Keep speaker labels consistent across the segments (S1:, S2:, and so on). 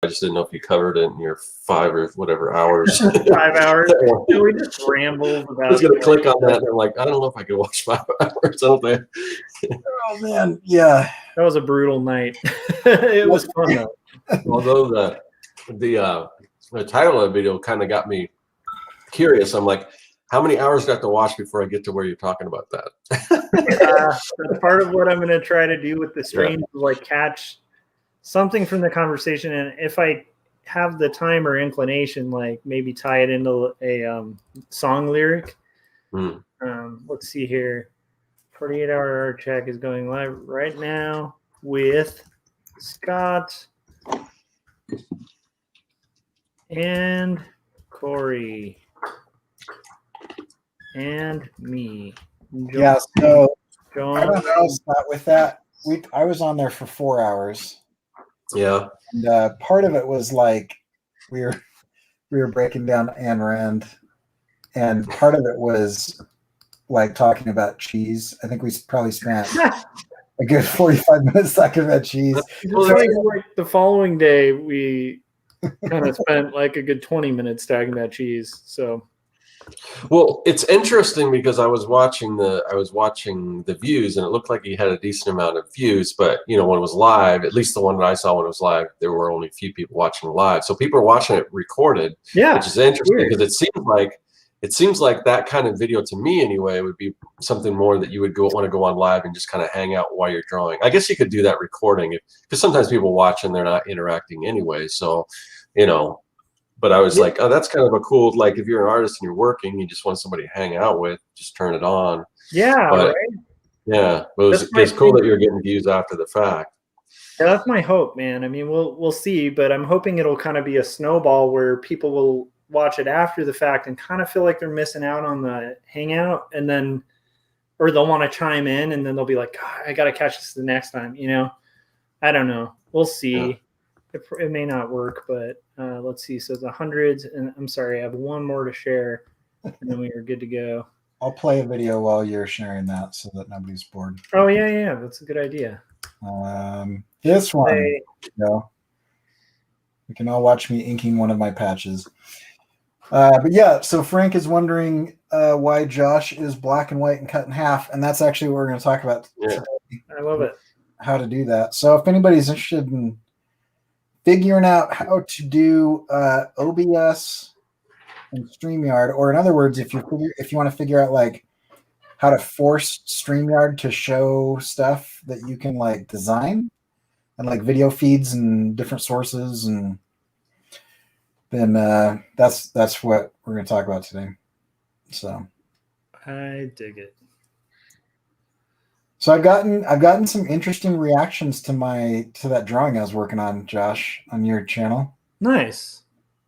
S1: I just didn't know if you covered it in your 5 or whatever hours.
S2: 5 hours. So we just rambled about.
S1: I was gonna click on that, and I'm like, I don't know if I could watch 5 hours. I don't think.
S3: Oh man, yeah,
S2: that was a brutal night. It was fun though.
S1: Although the title of the video kind of got me curious. I'm like, how many hours do I have to watch before I get to where you're talking about that?
S2: That's part of what I'm going to try to do with the stream, like catch something from the conversation, and if I have the time or inclination, like maybe tie it into a song lyric. Let's see here. 48-hour art check is going live right now with Scott and Corey and me.
S3: Yeah, so
S2: John.
S3: I don't know with that. I was on there for 4 hours.
S1: Yeah.
S3: And part of it was like we were breaking down Ayn Rand, and part of it was like talking about cheese. I think we probably spent a good 45 minutes talking about cheese.
S2: Like the following day, we kind of spent like a good 20 minutes talking about cheese. So,
S1: well, it's interesting because I was watching the views, and it looked like he had a decent amount of views. But when it was live, at least the one that I saw when it was live, there were only a few people watching live. So people are watching it recorded, which is interesting because it seems like that kind of video, to me anyway, would be something more that you would want to go on live and just kind of hang out while you're drawing. I guess you could do that recording, because sometimes people watch and they're not interacting anyway. So, but I was like, oh, that's kind of a cool, like if you're an artist and you're working, you just want somebody to hang out with, just turn it on.
S2: Yeah,
S1: but,
S2: right?
S1: Yeah, but it's cool that you're getting views after the fact.
S2: Yeah, that's my hope, man. I mean, we'll see, but I'm hoping it'll kind of be a snowball where people will watch it after the fact and kind of feel like they're missing out on the hangout, and then, or they'll want to chime in, and then they'll be like, God, I got to catch this the next time. I don't know. We'll see. Yeah. It may not work, but let's see. So the hundreds, and I'm sorry, I have one more to share, and then we are good to go.
S3: I'll play a video while you're sharing that so that nobody's bored.
S2: Oh yeah, that's a good idea.
S3: This one, you can all watch me inking one of my patches. But yeah, so Frank is wondering why Josh is black and white and cut in half, and that's actually what we're going to talk about today.
S2: I love it.
S3: How to do that. So if anybody's interested in figuring out how to do OBS and StreamYard, or in other words, if you want to figure out like how to force StreamYard to show stuff that you can like design and like video feeds and different sources, and then that's what we're going to talk about today. So
S2: I dig it.
S3: So I've gotten some interesting reactions to that drawing I was working on, Josh, on your channel.
S2: Nice.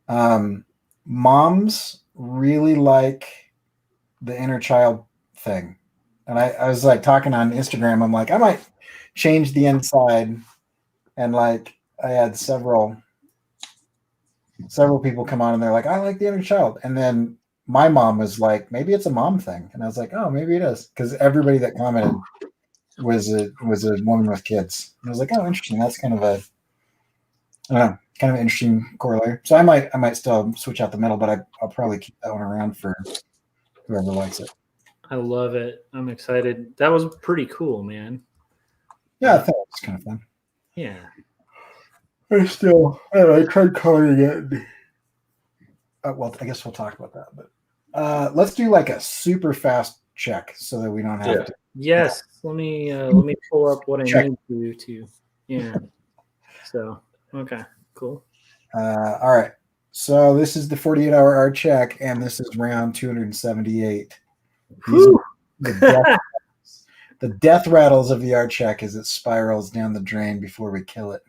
S3: Moms really like the inner child thing. And I was like talking on Instagram, I'm like, I might change the inside, and like I had several people come on and they're like, I like the inner child. And then my mom was like, maybe it's a mom thing. And I was like, oh, maybe it is. Because everybody that commented was a woman with kids. And I was like, oh, interesting. That's kind of an interesting corollary. So I might still switch out the middle, but I'll probably keep that one around for whoever likes it.
S2: I love it. I'm excited. That was pretty cool, man.
S3: Yeah, I thought it was kind of fun.
S2: Yeah.
S3: I tried coloring it. Well, I guess we'll talk about that. But let's do like a super fast check so that we don't have to.
S2: Yes. Let me pull up what I need to. Yeah. So, okay, cool.
S3: All right. So this is the 48-hour art check, and this is round 278. The death rattles of the art check as it spirals down the drain before we kill it.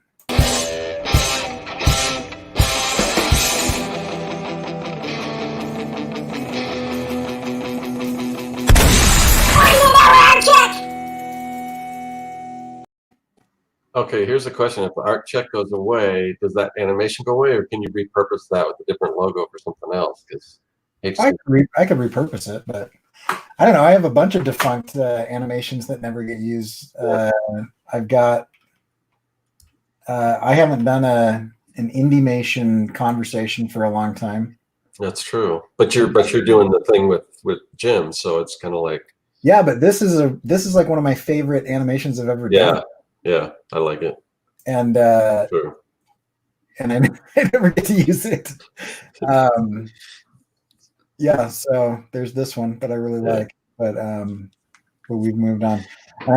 S1: Okay, here's the question. If the art check goes away, does that animation go away, or can you repurpose that with a different logo for something else?
S3: I could repurpose it, but I don't know. I have a bunch of defunct animations that never get used. I've got I haven't done an an Indiemation conversation for a long time.
S1: That's true. But you're doing the thing with Jim, so it's kind of like.
S3: Yeah, but this is like one of my favorite animations I've ever done.
S1: Yeah, I like it.
S3: And
S1: Sure.
S3: and I never get to use it. Yeah, so there's this one that I really like, but we've moved on. And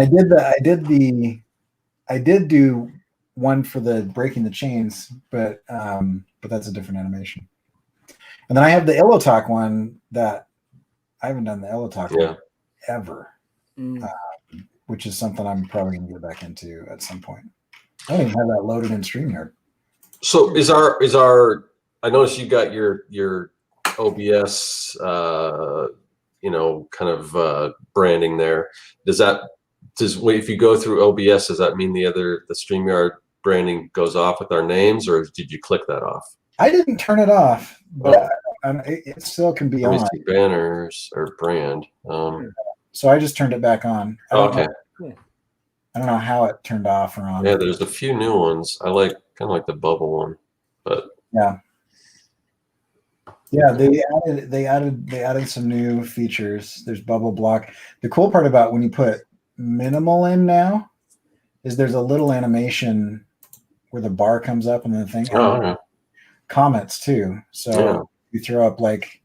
S3: I did do one for the breaking the chains, but that's a different animation. And then I have the Illotalk one that I haven't done the Illotalk one ever, which is something I'm probably going to get back into at some point. I don't even have that loaded in StreamYard.
S1: So is our I noticed you got your OBS kind of branding there. If you go through OBS, does that mean the StreamYard branding goes off with our names, or did you click that off?
S3: I didn't turn it off, but it still can be on.
S1: Banners or brand.
S3: So I just turned it back on.
S1: Okay.
S3: I don't know how it turned off or on.
S1: Yeah, there's a few new ones. I kind of like the bubble one, but
S3: yeah, they added some new features. There's bubble block. The cool part about when you put minimal in now is there's a little animation where the bar comes up and the thing. Comments too. So you throw up like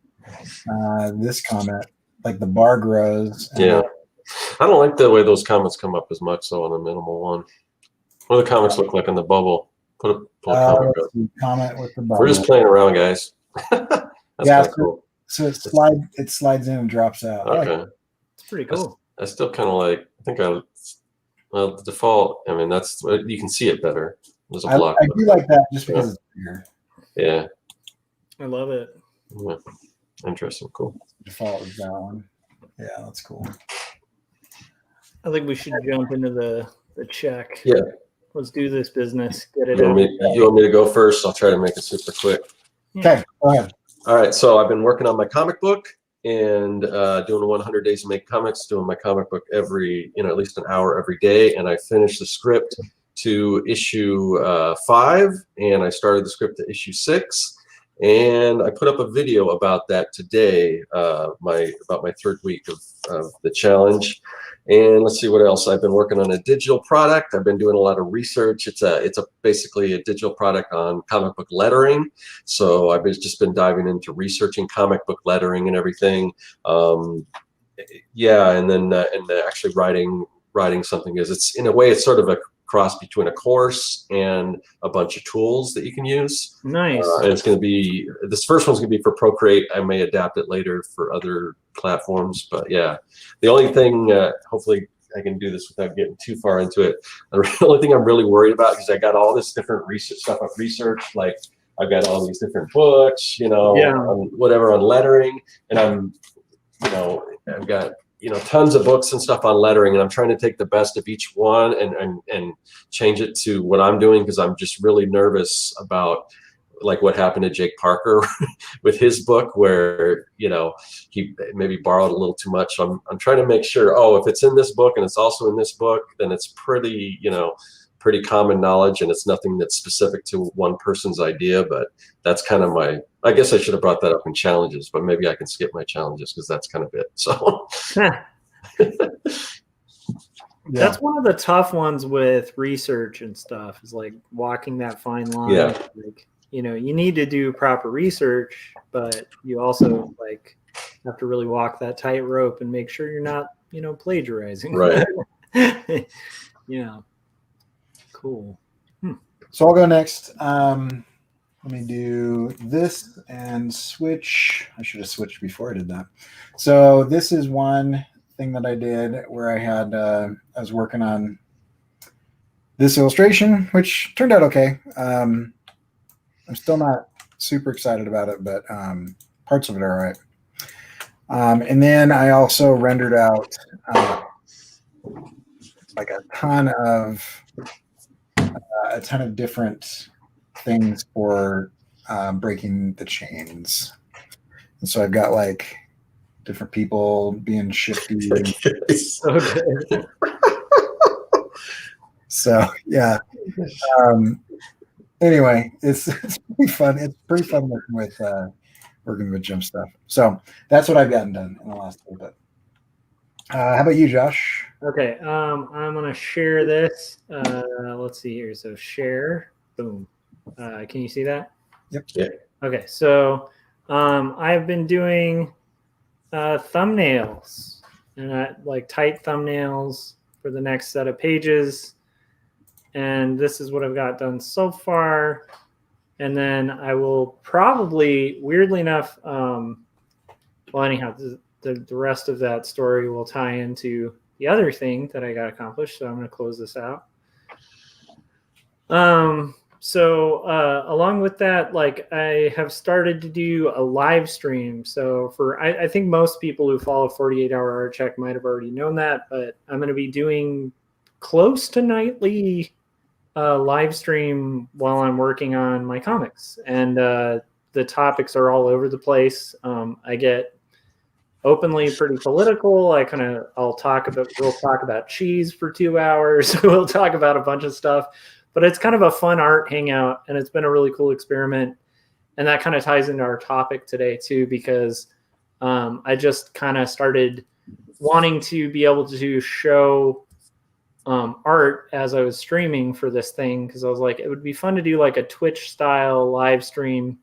S3: this comment, like the bar grows.
S1: I don't like the way those comments come up as much though on the minimal one. What do the comments look like on the bubble? Put a
S3: comment with the bubble.
S1: We're just playing around, guys. That's cool.
S3: So it slides in and drops out.
S1: Okay.
S2: It's pretty cool.
S1: I still kind of like. The default. I mean, that's you can see it better. There's a block.
S3: I do like that just because it's bigger.
S1: Yeah.
S2: I love it.
S1: Yeah. Interesting. Cool.
S3: Default is that one. Yeah, that's cool.
S2: I think we should jump into the check.
S1: Yeah.
S2: Let's do this business. Get it.
S1: You want me to go first? I'll try to make it super quick.
S3: Okay, go ahead.
S1: All right. So I've been working on my comic book and doing 100 days to make comics, doing my comic book every, at least an hour every day. And I finished the script to issue 5, and I started the script to issue 6. And I put up a video about that today, about my 3rd week of the challenge. And let's see what else. I've been working on a digital product. I've been doing a lot of research. It's basically a digital product on comic book lettering. So I've just been diving into researching comic book lettering and everything. And then actually writing something it's in a way it's sort of a cross between a course and a bunch of tools that you can use.
S2: Nice.
S1: And it's going to be, this first one's going to be for Procreate. I may adapt it later for other platforms, but yeah. The only thing, hopefully I can do this without getting too far into it. The only thing I'm really worried about, because I got all this different research stuff I've researched, like I've got all these different books, on whatever on lettering, and I've got tons of books and stuff on lettering, and I'm trying to take the best of each one and change it to what I'm doing, because I'm just really nervous about like what happened to Jake Parker with his book, where he maybe borrowed a little too much. So I'm trying to make sure, if it's in this book and it's also in this book, then it's pretty common knowledge, and it's nothing that's specific to one person's idea. But that's kind of I guess I should have brought that up in challenges, but maybe I can skip my challenges because that's kind of it. So
S2: that's one of the tough ones with research and stuff, is like walking that fine line.
S1: Yeah.
S2: Like, you need to do proper research, but you also like have to really walk that tightrope and make sure you're not, plagiarizing.
S1: Right.
S2: Yeah. Cool.
S3: So I'll go next. Let me do this and switch. I should have switched before I did that. So this is one thing that I did where I was working on this illustration, which turned out okay. I'm still not super excited about it, but parts of it are all right. And then I also rendered out like a ton of different things for breaking the chains. And so I've got like different people being shifty. So yeah. Anyway, it's pretty fun. It's pretty fun working with Jim stuff. So that's what I've gotten done in the last little bit. How about you, Josh?
S2: Okay, I'm gonna share this. Let's see here. So share, boom. Can you see that?
S3: Yep.
S1: Yeah.
S2: Okay, so I've been doing thumbnails and like tight thumbnails for the next set of pages. And this is what I've got done so far. And then I will probably, weirdly enough, well, anyhow, the rest of that story will tie into the other thing that I got accomplished. So I'm going to close this out. So along with that, like I have started to do a live stream. So I think most people who follow 48 Hour Art Check might have already known that, but I'm going to be doing close to nightly live stream while I'm working on my comics. And the topics are all over the place. I get openly pretty political. We'll talk about cheese for 2 hours. We'll talk about a bunch of stuff. But it's kind of a fun art hangout, and it's been a really cool experiment. And that kind of ties into our topic today, too, because I just kind of started wanting to be able to show art as I was streaming for this thing, because I was like, it would be fun to do like a Twitch-style live stream,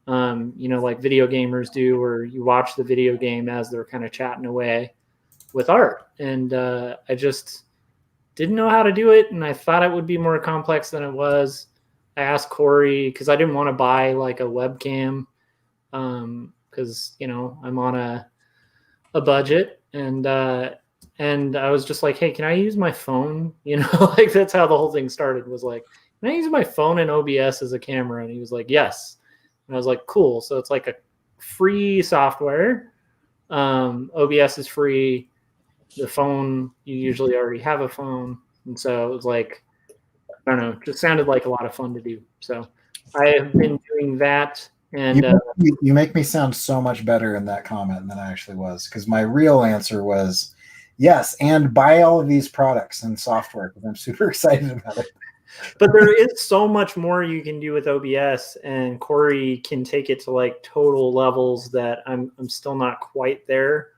S2: like video gamers do, where you watch the video game as they're kind of chatting away with art. And I just didn't know how to do it, and I thought it would be more complex than it was. I asked Corey because I didn't want to buy like a webcam because I'm on a budget, and I was just like, hey, can I use my phone? Like that's how the whole thing started, was like, can I use my phone and OBS as a camera? And he was like, yes. And I was like, cool. So it's like a free software. OBS is free. The phone, you usually already have a phone. And so it was like, I don't know, just sounded like a lot of fun to do. So I have been doing that. And
S3: you make me sound so much better in that comment than I actually was, because my real answer was yes, and buy all of these products and software, because I'm super excited about it.
S2: But there is so much more you can do with OBS, and Corey can take it to like total levels that I'm still not quite there.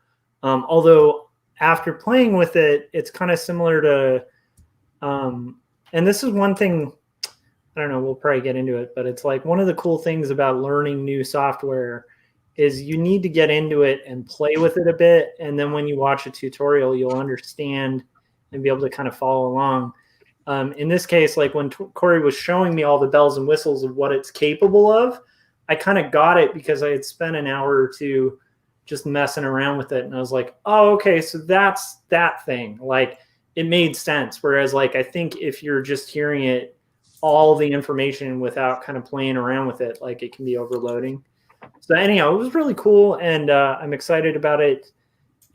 S2: Although after playing with it, it's kind of similar to, and this is one thing, I don't know, we'll probably get into it, but it's like one of the cool things about learning new software is you need to get into it and play with it a bit. And then when you watch a tutorial, you'll understand and be able to kind of follow along. In this case, like when Corey was showing me all the bells and whistles of what it's capable of, I kind of got it because I had spent an hour or two just messing around with it. And I was like, oh, okay, so that's that thing. Like it made sense. Whereas like, I think if you're just hearing it, all the information without kind of playing around with it, like it can be overloading. So anyhow, it was really cool. And I'm excited about it.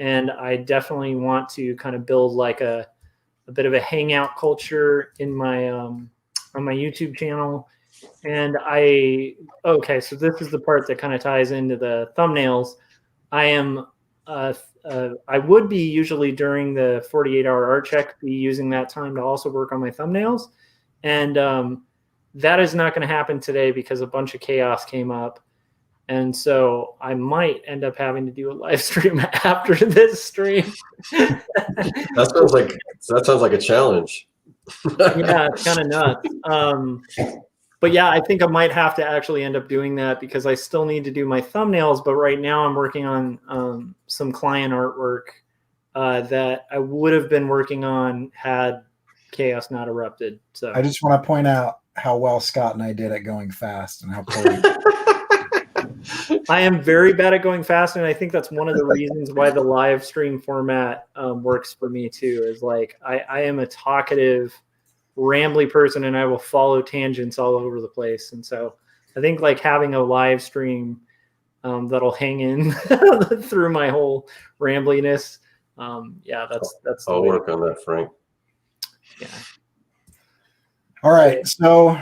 S2: And I definitely want to kind of build like a bit of a hangout culture in my, on my YouTube channel. And so this is the part that kind of ties into the thumbnails. I am, I would be usually during the 48 Hour Art Check be using that time to also work on my thumbnails. And that is not going to happen today because a bunch of chaos came up. And so I might end up having to do a live stream after this stream.
S1: That sounds like a challenge.
S2: Yeah, it's kind of nuts. But yeah, I think I might have to actually end up doing that because I still need to do my thumbnails. But right now I'm working on some client artwork that I would have been working on had chaos not erupted. So
S3: I just want to point out how well Scott and I did at going fast and how poorly.
S2: I am very bad at going fast, and I think that's one of the reasons why the live stream format works for me too. Is like I am a talkative, rambly person, and I will follow tangents all over the place. And so I think like having a live stream that'll hang in through my whole rambliness. Yeah, that's.
S1: I'll work on that, Frank.
S2: Yeah.
S3: All right, so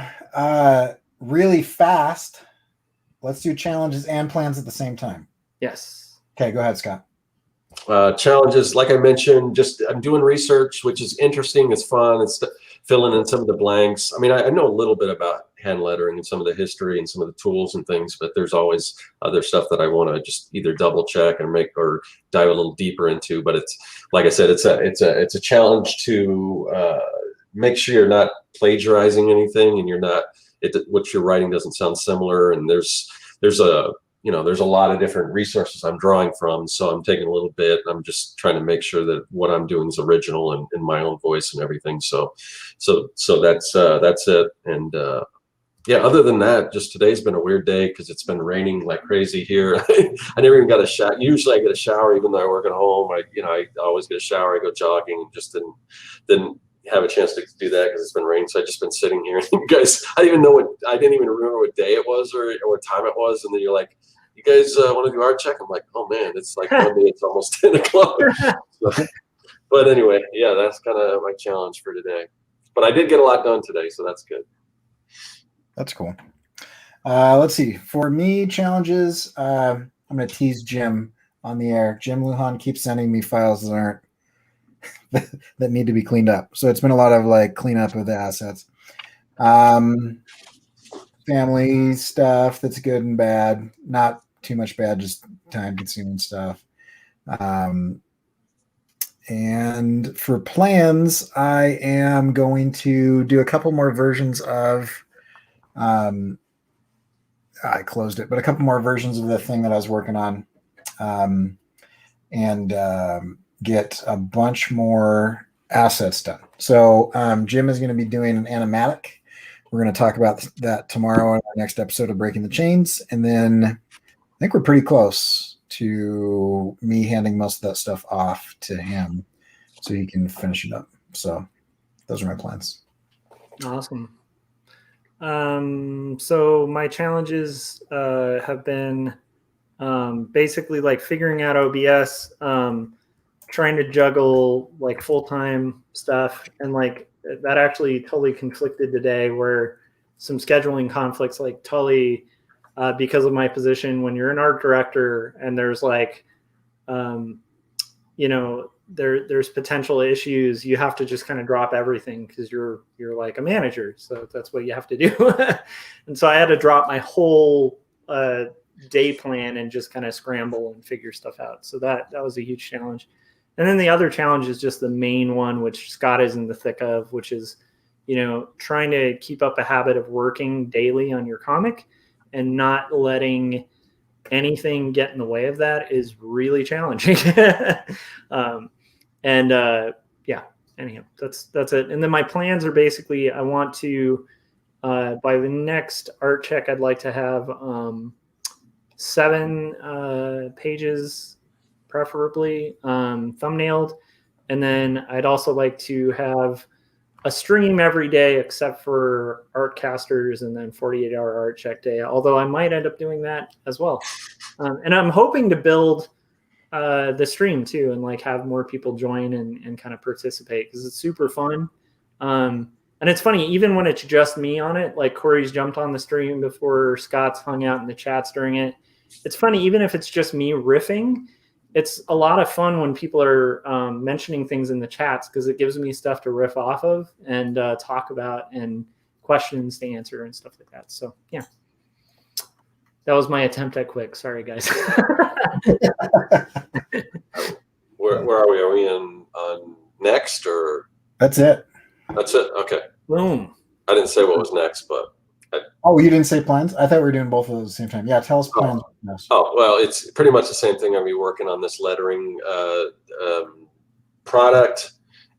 S3: really fast. Let's do challenges and plans at the same time.
S2: Yes.
S3: Okay, go ahead, Scott.
S1: Challenges, like I mentioned, I'm doing research, which is interesting. It's fun. It's filling in some of the blanks. I mean, I know a little bit about hand lettering and some of the history and some of the tools and things, but there's always other stuff that I want to just either double check and make or dive a little deeper into. But it's, like I said, it's a challenge to make sure you're not plagiarizing anything, and you're not, what you're writing doesn't sound similar. And there's a lot of different resources I'm drawing from, so I'm taking a little bit, and I'm just trying to make sure that what I'm doing is original and in my own voice and everything. So that's it. And yeah, other than that, just today's been a weird day because it's been raining like crazy here. I never even got a shower. Usually I get a shower even though I work at home. I always get a shower. I go jogging, and just didn't have a chance to do that because it's been raining. So I just been sitting here. You guys, I didn't even remember what day it was or what time it was. And then you're like, you guys want to do art check? I'm like, oh man, it's like Monday. It's almost 10 o'clock. So, but anyway, yeah, that's kind of my challenge for today. But I did get a lot done today, so that's good.
S3: That's cool. Let's see. For me, challenges, I'm going to tease Jim on the air. Jim Lujan keeps sending me files that aren't that need to be cleaned up. So it's been a lot of like cleanup of the assets. Family stuff that's good and bad. Not too much bad, just time-consuming stuff. And for plans, I am going to do a couple more versions of I closed it, but a couple more versions of the thing that I was working on, and get a bunch more assets done. So Jim is going to be doing an animatic. We're going to talk about that tomorrow in our next episode of Breaking the Chains. And then I think we're pretty close to me handing most of that stuff off to him so he can finish it up. So those are my plans.
S2: Awesome. So my challenges have been basically like figuring out OBS, trying to juggle like full-time stuff, and like that actually totally conflicted today where some scheduling conflicts, like Tully, because of my position, when you're an art director and there's like there's potential issues, you have to just kind of drop everything because you're like a manager, so that's what you have to do. And so I had to drop my whole day plan and just kind of scramble and figure stuff out. So that was a huge challenge. And then the other challenge is just the main one, which Scott is in the thick of, which is, trying to keep up a habit of working daily on your comic and not letting anything get in the way of that is really challenging. Anyhow, that's it. And then my plans are basically, I want to, by the next art check, I'd like to have 7 pages, preferably thumbnailed. And then I'd also like to have a stream every day except for Artcasters and then 48-hour art check day, although I might end up doing that as well. And I'm hoping to build the stream too, and like have more people join and kind of participate because it's super fun. And it's funny, even when it's just me on it, like Corey's jumped on the stream before, Scott's hung out in the chats during it. It's funny, even if it's just me riffing, it's a lot of fun when people are mentioning things in the chats because it gives me stuff to riff off of and talk about and questions to answer and stuff like that. So yeah, that was my attempt at quick. Sorry, guys.
S1: Where are we? Are we on next or?
S3: That's it.
S1: That's it. Okay.
S2: Boom.
S1: I didn't say what was next, but.
S3: Oh, you didn't say plans? I thought we were doing both of those at the same time. Yeah, tell us plans.
S1: Oh, well, it's pretty much the same thing. I'll be working on this lettering product,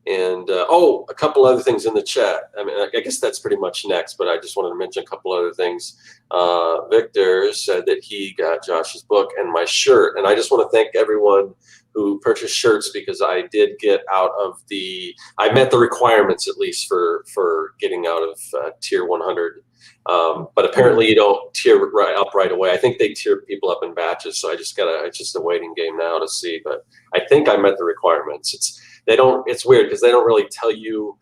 S1: and a couple other things in the chat. I mean, I guess that's pretty much next, but I just wanted to mention a couple other things. Victor said that he got Josh's book and my shirt, and I just want to thank everyone who purchased shirts because I did get out of I met the requirements at least for getting out of tier 100. But apparently you don't tier right away. I think they tier people up in batches, so it's just a waiting game now to see. But I think I met the requirements. It's weird because they don't really tell you.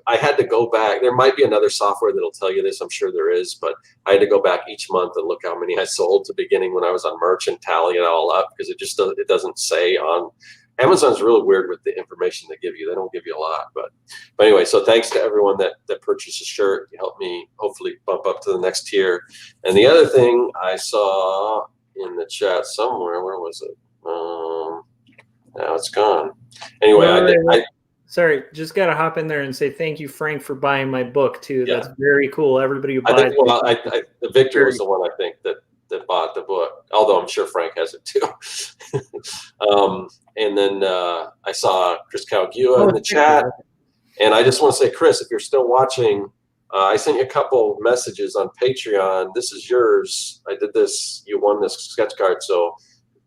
S1: I had to go back. There might be another software that'll tell you this. I'm sure there is, but I had to go back each month and look how many I sold to beginning when I was on merch and tally it all up because it doesn't say on Amazon's really weird with the information they give you. They don't give you a lot, but anyway. So thanks to everyone that purchased a shirt. You helped me hopefully bump up to the next tier. And the other thing I saw in the chat somewhere, where was it? Now it's gone. Anyway,
S2: sorry, just gotta hop in there and say thank you, Frank, for buying my book too.
S1: Yeah.
S2: That's very cool. Everybody who buys
S1: it. Victor was the one I think that bought the book, although I'm sure Frank has it too. And then I saw Chris Calgua in the chat, and I just want to say, Chris, if you're still watching, I sent you a couple messages on Patreon. This is yours. I did this. You won this sketch card. So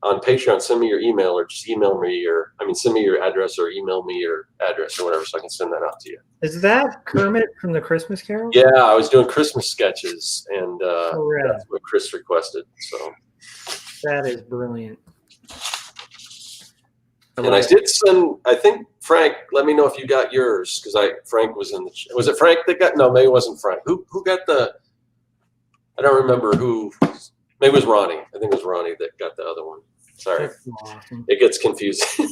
S1: on Patreon, send me your email, or just email me, send me your address, or email me your address or whatever, so I can send that out to you.
S2: Is that Kermit from the Christmas Carol?
S1: Yeah, I was doing Christmas sketches, and that's what Chris requested. So
S2: that is brilliant.
S1: I did send. I think Frank. Let me know if you got yours, because Frank was in the. Was it Frank that got? No, maybe it wasn't Frank. Who got the? I don't remember who. Maybe it was Ronnie. I think it was Ronnie that got the other one. Sorry,
S2: awesome.
S1: It gets confusing.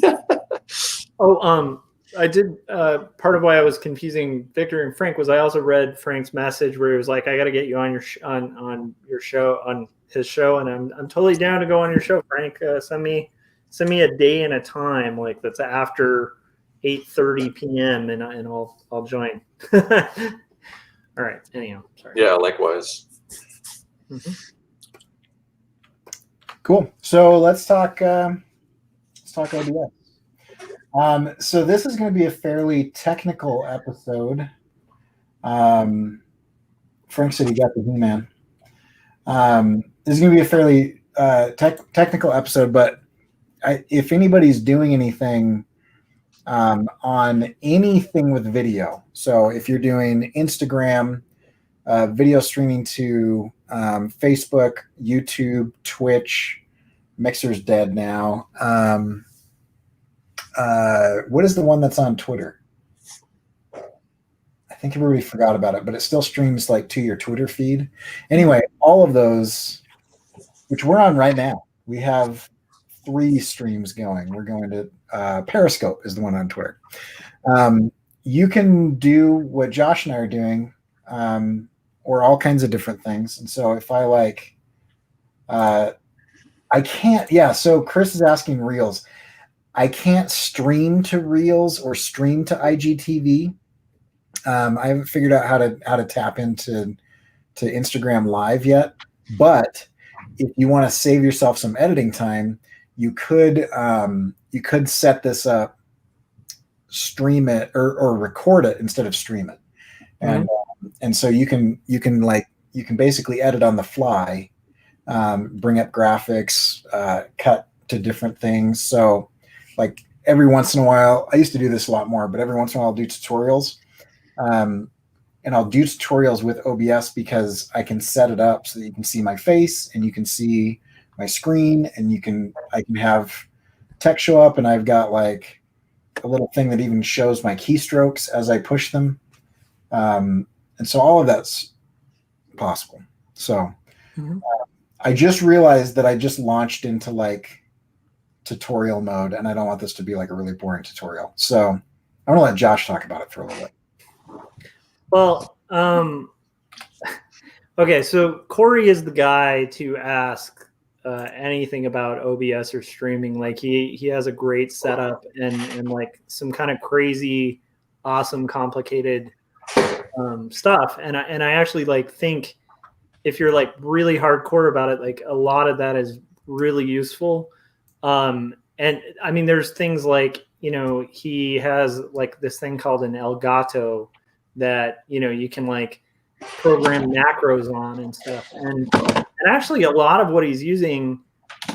S2: I did. Part of why I was confusing Victor and Frank was I also read Frank's message where he was like, "I got to get you on your on your show, on his show," and I'm totally down to go on your show, Frank. Send me a day and a time like that's after 8:30 p.m. and I'll join. All right. Anyhow, sorry.
S1: Yeah. Likewise.
S2: Mm-hmm.
S3: Cool. So let's talk OBS. So this is going to be a fairly technical episode. Frank said he got the He-Man. This is going to be a fairly technical episode, but if anybody's doing anything on anything with video, so if you're doing Instagram, video streaming to Facebook, YouTube, Twitch, Mixer's dead now. What is the one that's on Twitter? I think everybody forgot about it, but it still streams like to your Twitter feed. Anyway, all of those, which we're on right now, we have 3 streams going. We're going to Periscope is the one on Twitter. You can do what Josh and I are doing, or all kinds of different things. And so if I can't, so Chris is asking Reels. I can't stream to Reels or stream to IGTV. I haven't figured out how to tap into Instagram Live yet. But if you want to save yourself some editing time, you could set this up, stream it or record it instead of stream it, and so you can basically edit on the fly, bring up graphics, cut to different things. So like every once in a while, I used to do this a lot more, but every once in a while I'll do tutorials. And I'll do tutorials with OBS because I can set it up so that you can see my face and you can see my screen, and I can have text show up, and I've got like a little thing that even shows my keystrokes as I push them. And so all of that's possible. So I just realized that I just launched into like tutorial mode, and I don't want this to be like a really boring tutorial. So I'm gonna let Josh talk about it for a little bit.
S2: Well, okay, so Corey is the guy to ask anything about OBS or streaming. Like he has a great setup and like some kind of crazy, awesome, complicated stuff. And I actually like think if you're like really hardcore about it, like a lot of that is really useful. And I mean, there's things like, he has like this thing called an Elgato that, you can like program macros on and stuff. And actually a lot of what he's using,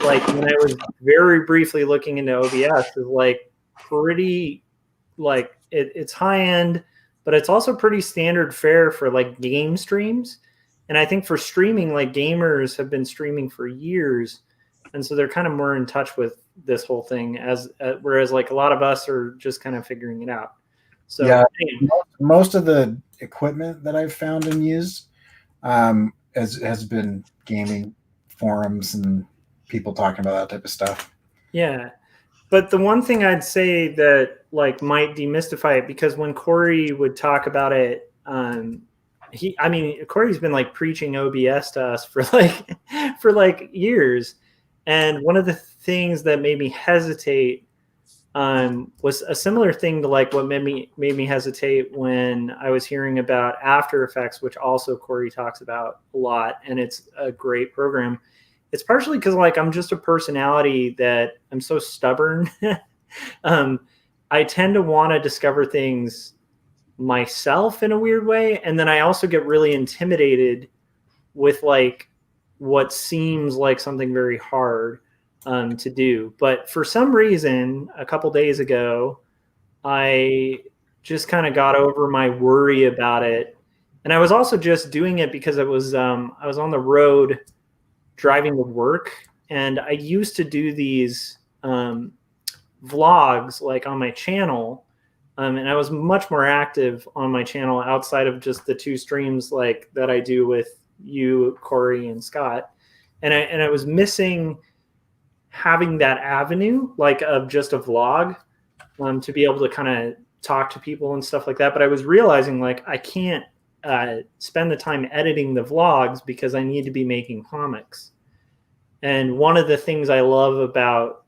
S2: like when I was very briefly looking into OBS, is like pretty, like it's high end, but it's also pretty standard fare for like game streams. And I think for streaming, like gamers have been streaming for years. And so they're kind of more in touch with this whole thing whereas like a lot of us are just kind of figuring it out. So
S3: yeah, most of the equipment that I've found and used has been gaming forums and people talking about that type of stuff.
S2: Yeah. But the one thing I'd say that like might demystify it, because when Corey would talk about it, Corey's been like preaching OBS to us for like years, and one of the things that made me hesitate was a similar thing to like what made me hesitate when I was hearing about After Effects, which also Corey talks about a lot, and it's a great program. It's partially because like I'm just a personality that I'm so stubborn. I tend to want to discover things myself in a weird way, and then I also get really intimidated with like what seems like something very hard to do. But for some reason, a couple days ago, I just kind of got over my worry about it, and I was also just doing it because I was on the road driving to work, and I used to do these vlogs like on my channel, and I was much more active on my channel outside of just the 2 streams like that I do with you, Corey, and Scott, and I was missing having that avenue like of just a vlog to be able to kind of talk to people and stuff like that. But I was realizing like I can't spend the time editing the vlogs because I need to be making comics. And one of the things I love about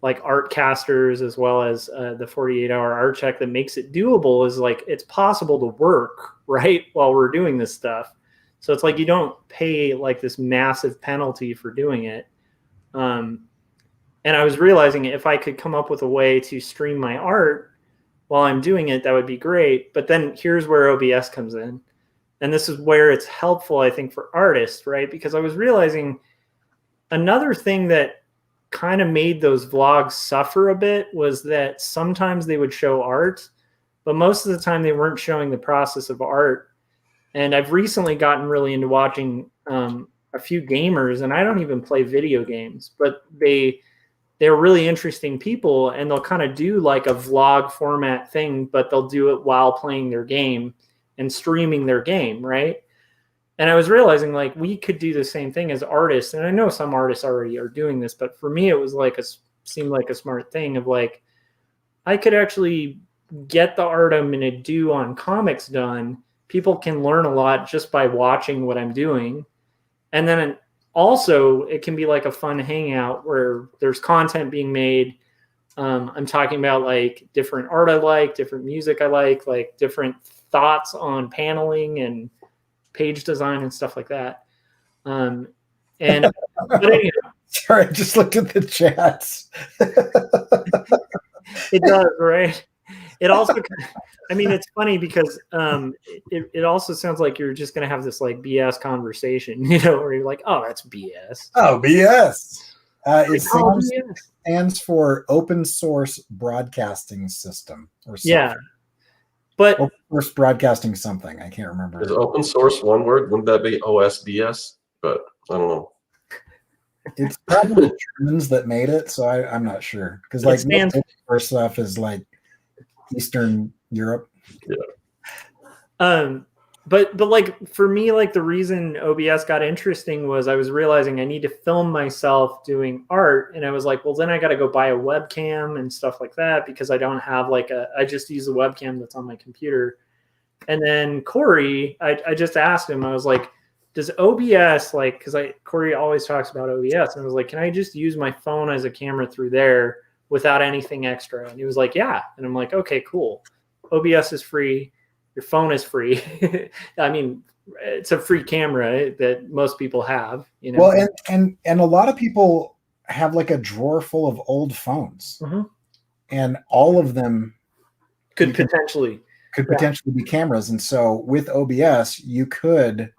S2: like Artcasters as well as the 48-hour art check that makes it doable is like it's possible to work right while we're doing this stuff. So it's like you don't pay like this massive penalty for doing it. And I was realizing if I could come up with a way to stream my art while I'm doing it, that would be great. But then here's where OBS comes in. And this is where it's helpful, I think, for artists, right? Because I was realizing another thing that kind of made those vlogs suffer a bit was that sometimes they would show art, but most of the time they weren't showing the process of art. And I've recently gotten really into watching a few gamers, and I don't even play video games, but they're really interesting people, and they'll kind of do like a vlog format thing, but they'll do it while playing their game and streaming their game, right? And I was realizing like we could do the same thing as artists, and I know some artists already are doing this, but for me it was like seemed like a smart thing of like I could actually get the art I'm going to do on comics done. People can learn a lot just by watching what I'm doing. And then also it can be like a fun hangout where there's content being made. I'm talking about like different art I like, different music I like different thoughts on paneling and page design and stuff like that. But anyway,
S3: sorry, I just looked at the chats.
S2: It does, right? It also, I mean, it's funny because it also sounds like you're just going to have this like BS conversation, where you're like, oh, that's BS.
S3: Oh, BS. It
S2: BS.
S3: stands for Open Source Broadcasting System or something.
S2: Yeah. But
S3: Open Source Broadcasting something. I can't remember.
S1: Is open source one word? Wouldn't that be OSBS? But I don't know.
S3: It's probably the Germans that made it, so I'm not sure. Because like most stuff is like Eastern Europe.
S1: Yeah.
S2: But like for me, like the reason OBS got interesting was I was realizing I need to film myself doing art, and I was like, well, then I got to go buy a webcam and stuff like that because I don't have like I just use a webcam that's on my computer. And then Corey, I just asked him, I was like, does OBS because Corey always talks about OBS, and I was like, can I just use my phone as a camera through there without anything extra? And he was like, yeah. And I'm like, okay, cool. OBS is free. Your phone is free. I mean, it's a free camera that most people have,
S3: Well, and a lot of people have like a drawer full of old phones, and all of them
S2: could potentially
S3: be cameras. And so with OBS, you could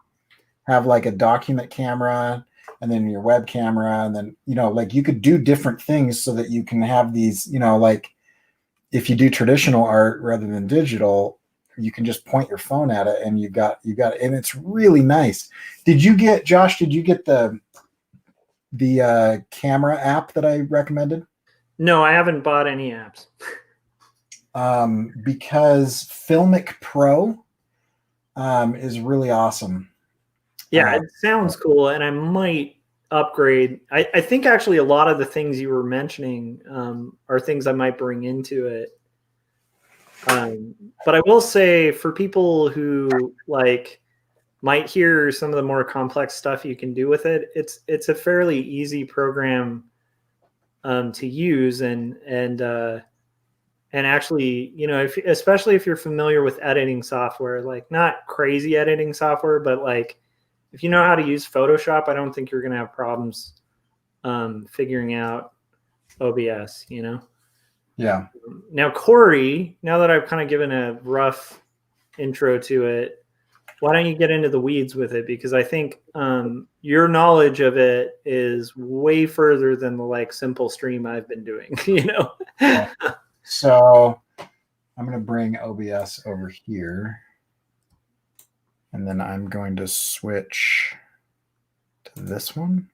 S3: have like a document camera and then your web camera, and then like you could do different things so that you can have these, like if you do traditional art rather than digital, you can just point your phone at it and you got it, and it's really nice. Josh, did you get the camera app that I recommended?
S2: No, I haven't bought any apps.
S3: Because Filmic Pro is really awesome.
S2: Yeah, it sounds cool, and I might upgrade. I think actually a lot of the things you were mentioning are things I might bring into it. But I will say for people who like might hear some of the more complex stuff you can do with it, it's a fairly easy program to use and actually, you know, especially if you're familiar with editing software, like not crazy editing software, but like if you know how to use Photoshop, I don't think you're going to have problems figuring out OBS, you know?
S3: Yeah.
S2: Now, Corey, now that I've kind of given a rough intro to it, why don't you get into the weeds with it? Because I think your knowledge of it is way further than the like simple stream I've been doing, you know?
S3: Yeah. So I'm going to bring OBS over here. And then I'm going to switch to this one.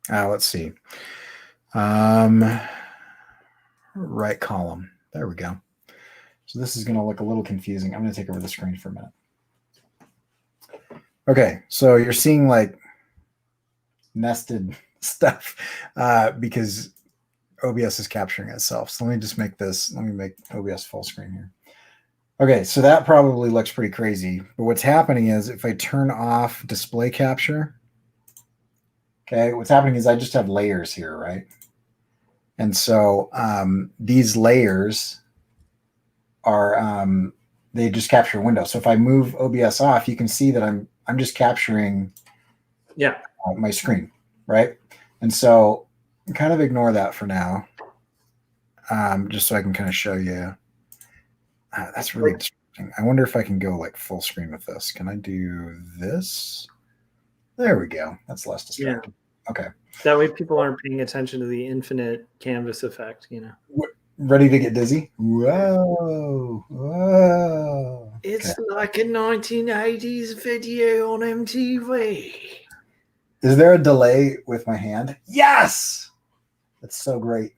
S3: Let's see. Right column. There we go. So this is going to look a little confusing. I'm going to take over the screen for a minute. Okay, so you're seeing like nested stuff because OBS is capturing itself. So let me just make this, let me make OBS full screen here. Okay, so that probably looks pretty crazy. But what's happening is if I turn off display capture, okay, what's happening is I just have layers here, right? And so these layers are, they just capture a window. So if I move OBS off, you can see that I'm just capturing my screen, right? And so kind of ignore that for now, just so I can kind of show you. That's really distracting. I wonder if I can go like full screen with this. Can I do this? There we go. That's less distracting. Yeah. Okay.
S2: That way people aren't paying attention to the infinite canvas effect, you know.
S3: Ready to get dizzy? Whoa. Whoa.
S2: It's like a 1980s video on MTV.
S3: Is there a delay with my hand? Yes! That's so great.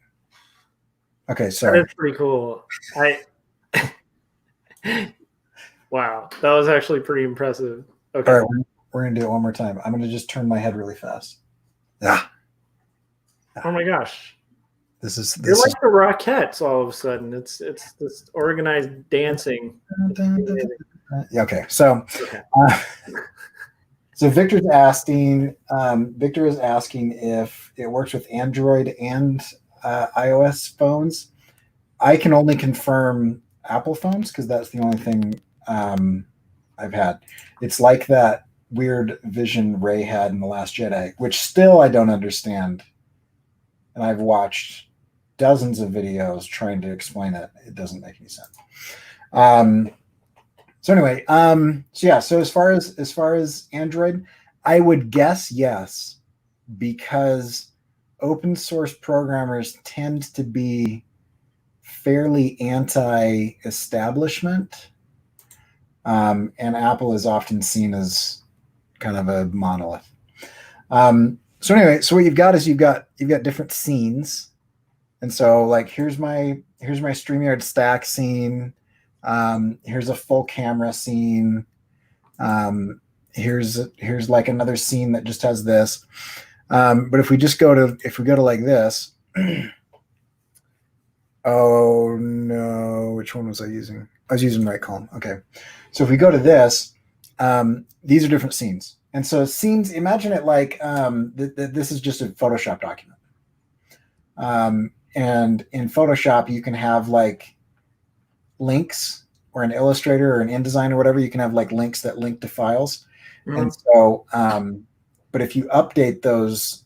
S3: Okay, sorry.
S2: That's pretty cool. Wow, that was actually pretty impressive. Okay.
S3: All right, we're going to do it one more time. I'm going to just turn my head really fast. Ah.
S2: Oh my gosh.
S3: You're
S2: like the Rockettes all of a sudden. It's this organized dancing.
S3: Okay, so so Victor is asking if it works with Android and iOS phones. I can only confirm Apple phones because that's the only thing I've had. It's like that weird vision Ray had in The Last Jedi, which still I don't understand. And I've watched dozens of videos trying to explain it. It doesn't make any sense. So anyway, so yeah, so as far as Android, I would guess yes, because open source programmers tend to be fairly anti-establishment, and Apple is often seen as kind of a monolith. So anyway, so what you've got is you've got different scenes. And so like here's my StreamYard stack scene. Here's a full camera scene. Here's like another scene that just has this. But if we go to like this, oh no, which one was I using? I was using right column. Okay. So if we go to this, these are different scenes. And so scenes, imagine it like this is just a Photoshop document. And in Photoshop, you can have like links, or in Illustrator or in InDesign or whatever, you can have like links that link to files. Mm-hmm. And so, but if you update those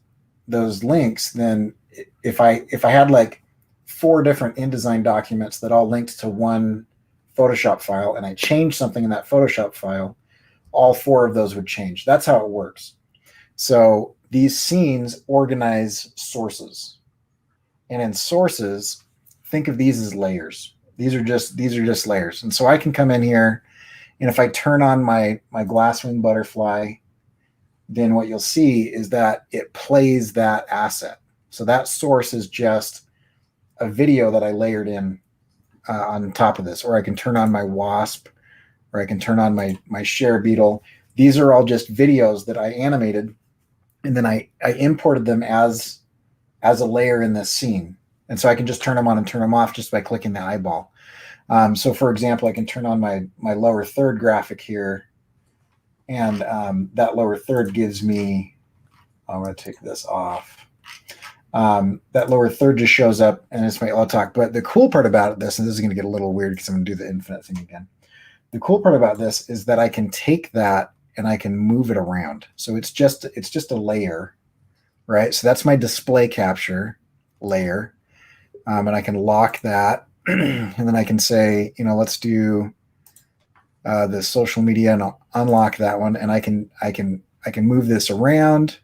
S3: links, then if I had like 4 different InDesign documents that all linked to one Photoshop file, and I changed something in that Photoshop file, all 4 of those would change. That's how it works. So these scenes organize sources. And in sources, think of these as layers. These are just layers. And so I can come in here, and if I turn on my glasswing butterfly, then what you'll see is that it plays that asset. So that source is just a video that I layered in on top of this. Or I can turn on my wasp, or I can turn on my share beetle. These are all just videos that I animated and then I imported them as a layer in this scene. And so I can just turn them on and turn them off just by clicking the eyeball. So for example, I can turn on my lower third graphic here, and that lower third gives me, I'm going to take this off. That lower third just shows up and it's my auto talk. But the cool part about this, and this is going to get a little weird because I'm going to do the infinite thing again. The cool part about this is that I can take that and I can move it around. So it's just a layer, right? So that's my display capture layer. And I can lock that. And then I can say, let's do the social media, and I'll unlock that one. And I can move this around.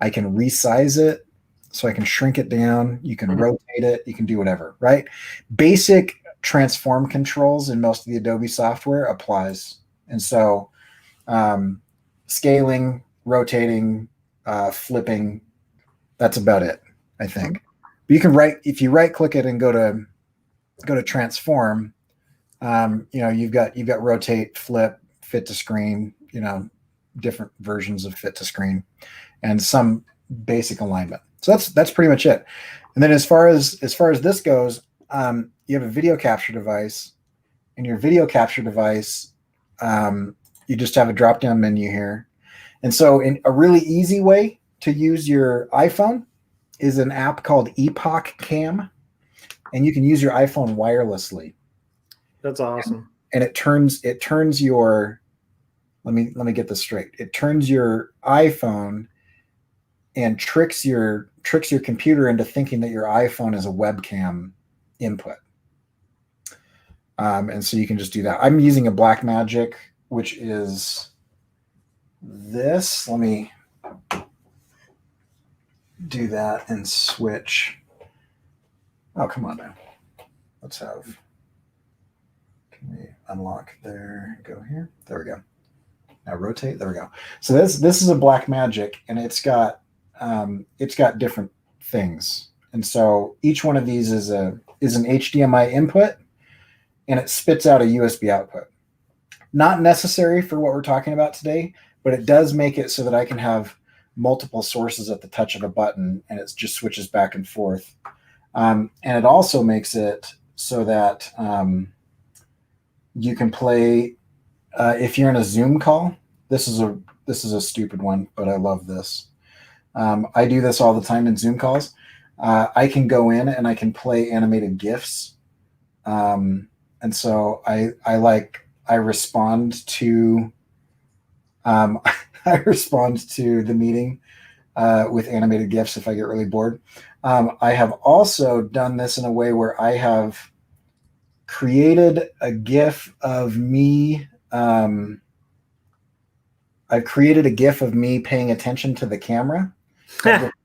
S3: I can resize it. So I can shrink it down. You can rotate it. You can do whatever, right? Basic transform controls in most of the Adobe software applies. And so scaling, rotating, flipping, that's about it, I think. But you can if you right click it and go to transform, you've got rotate, flip, fit to screen, different versions of fit to screen, and some basic alignment. So that's pretty much it. And then as far as this goes, you have a video capture device, and your video capture device, you just have a drop down menu here. And so in a really easy way to use your iPhone is an app called Epoch Cam, and you can use your iPhone wirelessly.
S2: That's awesome.
S3: And it turns your, let me get this straight. It turns your iPhone and tricks your computer into thinking that your iPhone is a webcam input. And so you can just do that. I'm using a Blackmagic, which is this. Let me do that and switch. Oh, come on now. Let's have, can we unlock there, go here? There we go. Now rotate, there we go. So this is a Blackmagic, and it's got different things. And so each one of these is an HDMI input, and it spits out a USB output. Not necessary for what we're talking about today, but it does make it so that I can have multiple sources at the touch of a button, and it just switches back and forth. And it also makes it so that you can play if you're in a Zoom call. This is a stupid one, but I love this. I do this all the time in Zoom calls. I can go in and I can play animated GIFs, and so I respond to I respond to the meeting with animated GIFs if I get really bored. I have also done this in a way where I have created a GIF of me. I've created a GIF of me paying attention to the camera.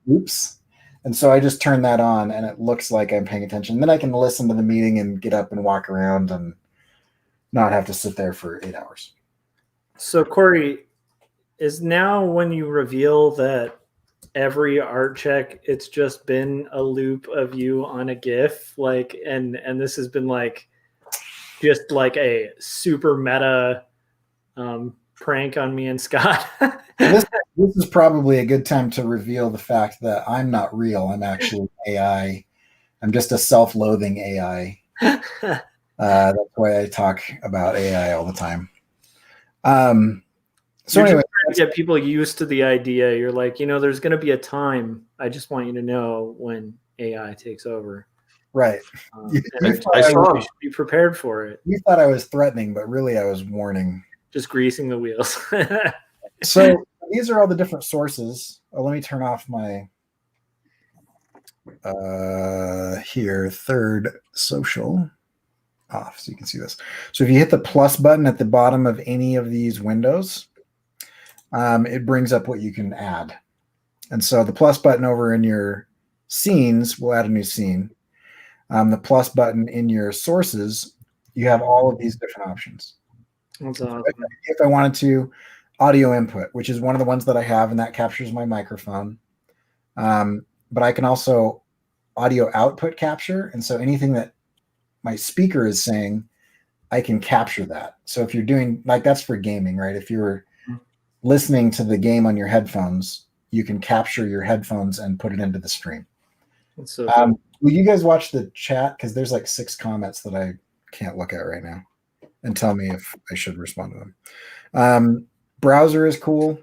S3: Oops. And so I just turn that on, and it looks like I'm paying attention. Then I can listen to the meeting and get up and walk around and not have to sit there for 8 hours.
S2: So Corey, is now when you reveal that every art check, it's just been a loop of you on a GIF, like, and this has been like just like a super meta prank on me and Scott.
S3: This is probably a good time to reveal the fact that I'm not real. I'm actually AI. I'm just a self-loathing AI. That's why I talk about AI all the time. So
S2: You're
S3: anyway,
S2: just trying to get people used to the idea. You're like, there's going to be a time. I just want you to know when AI takes over.
S3: Right.
S2: I saw you should be prepared for it.
S3: You thought I was threatening, but really I was warning.
S2: Just greasing the wheels.
S3: So these are all the different sources. Let me turn off my third social off so you can see this. So if you hit the plus button at the bottom of any of these windows, it brings up what you can add. And so the plus button over in your scenes will add a new scene. The plus button in your sources, you have all of these different options.
S2: That's awesome.
S3: If I wanted to, audio input, which is one of the ones that I have, and that captures my microphone. But I can also audio output capture. And so anything that my speaker is saying, I can capture that. So if you're doing, like, that's for gaming, right? If you're listening to the game on your headphones, you can capture your headphones and put it into the stream.
S2: That's so cool.
S3: Will you guys watch the chat? Because there's like 6 comments that I can't look at right now, and tell me if I should respond to them. Browser is cool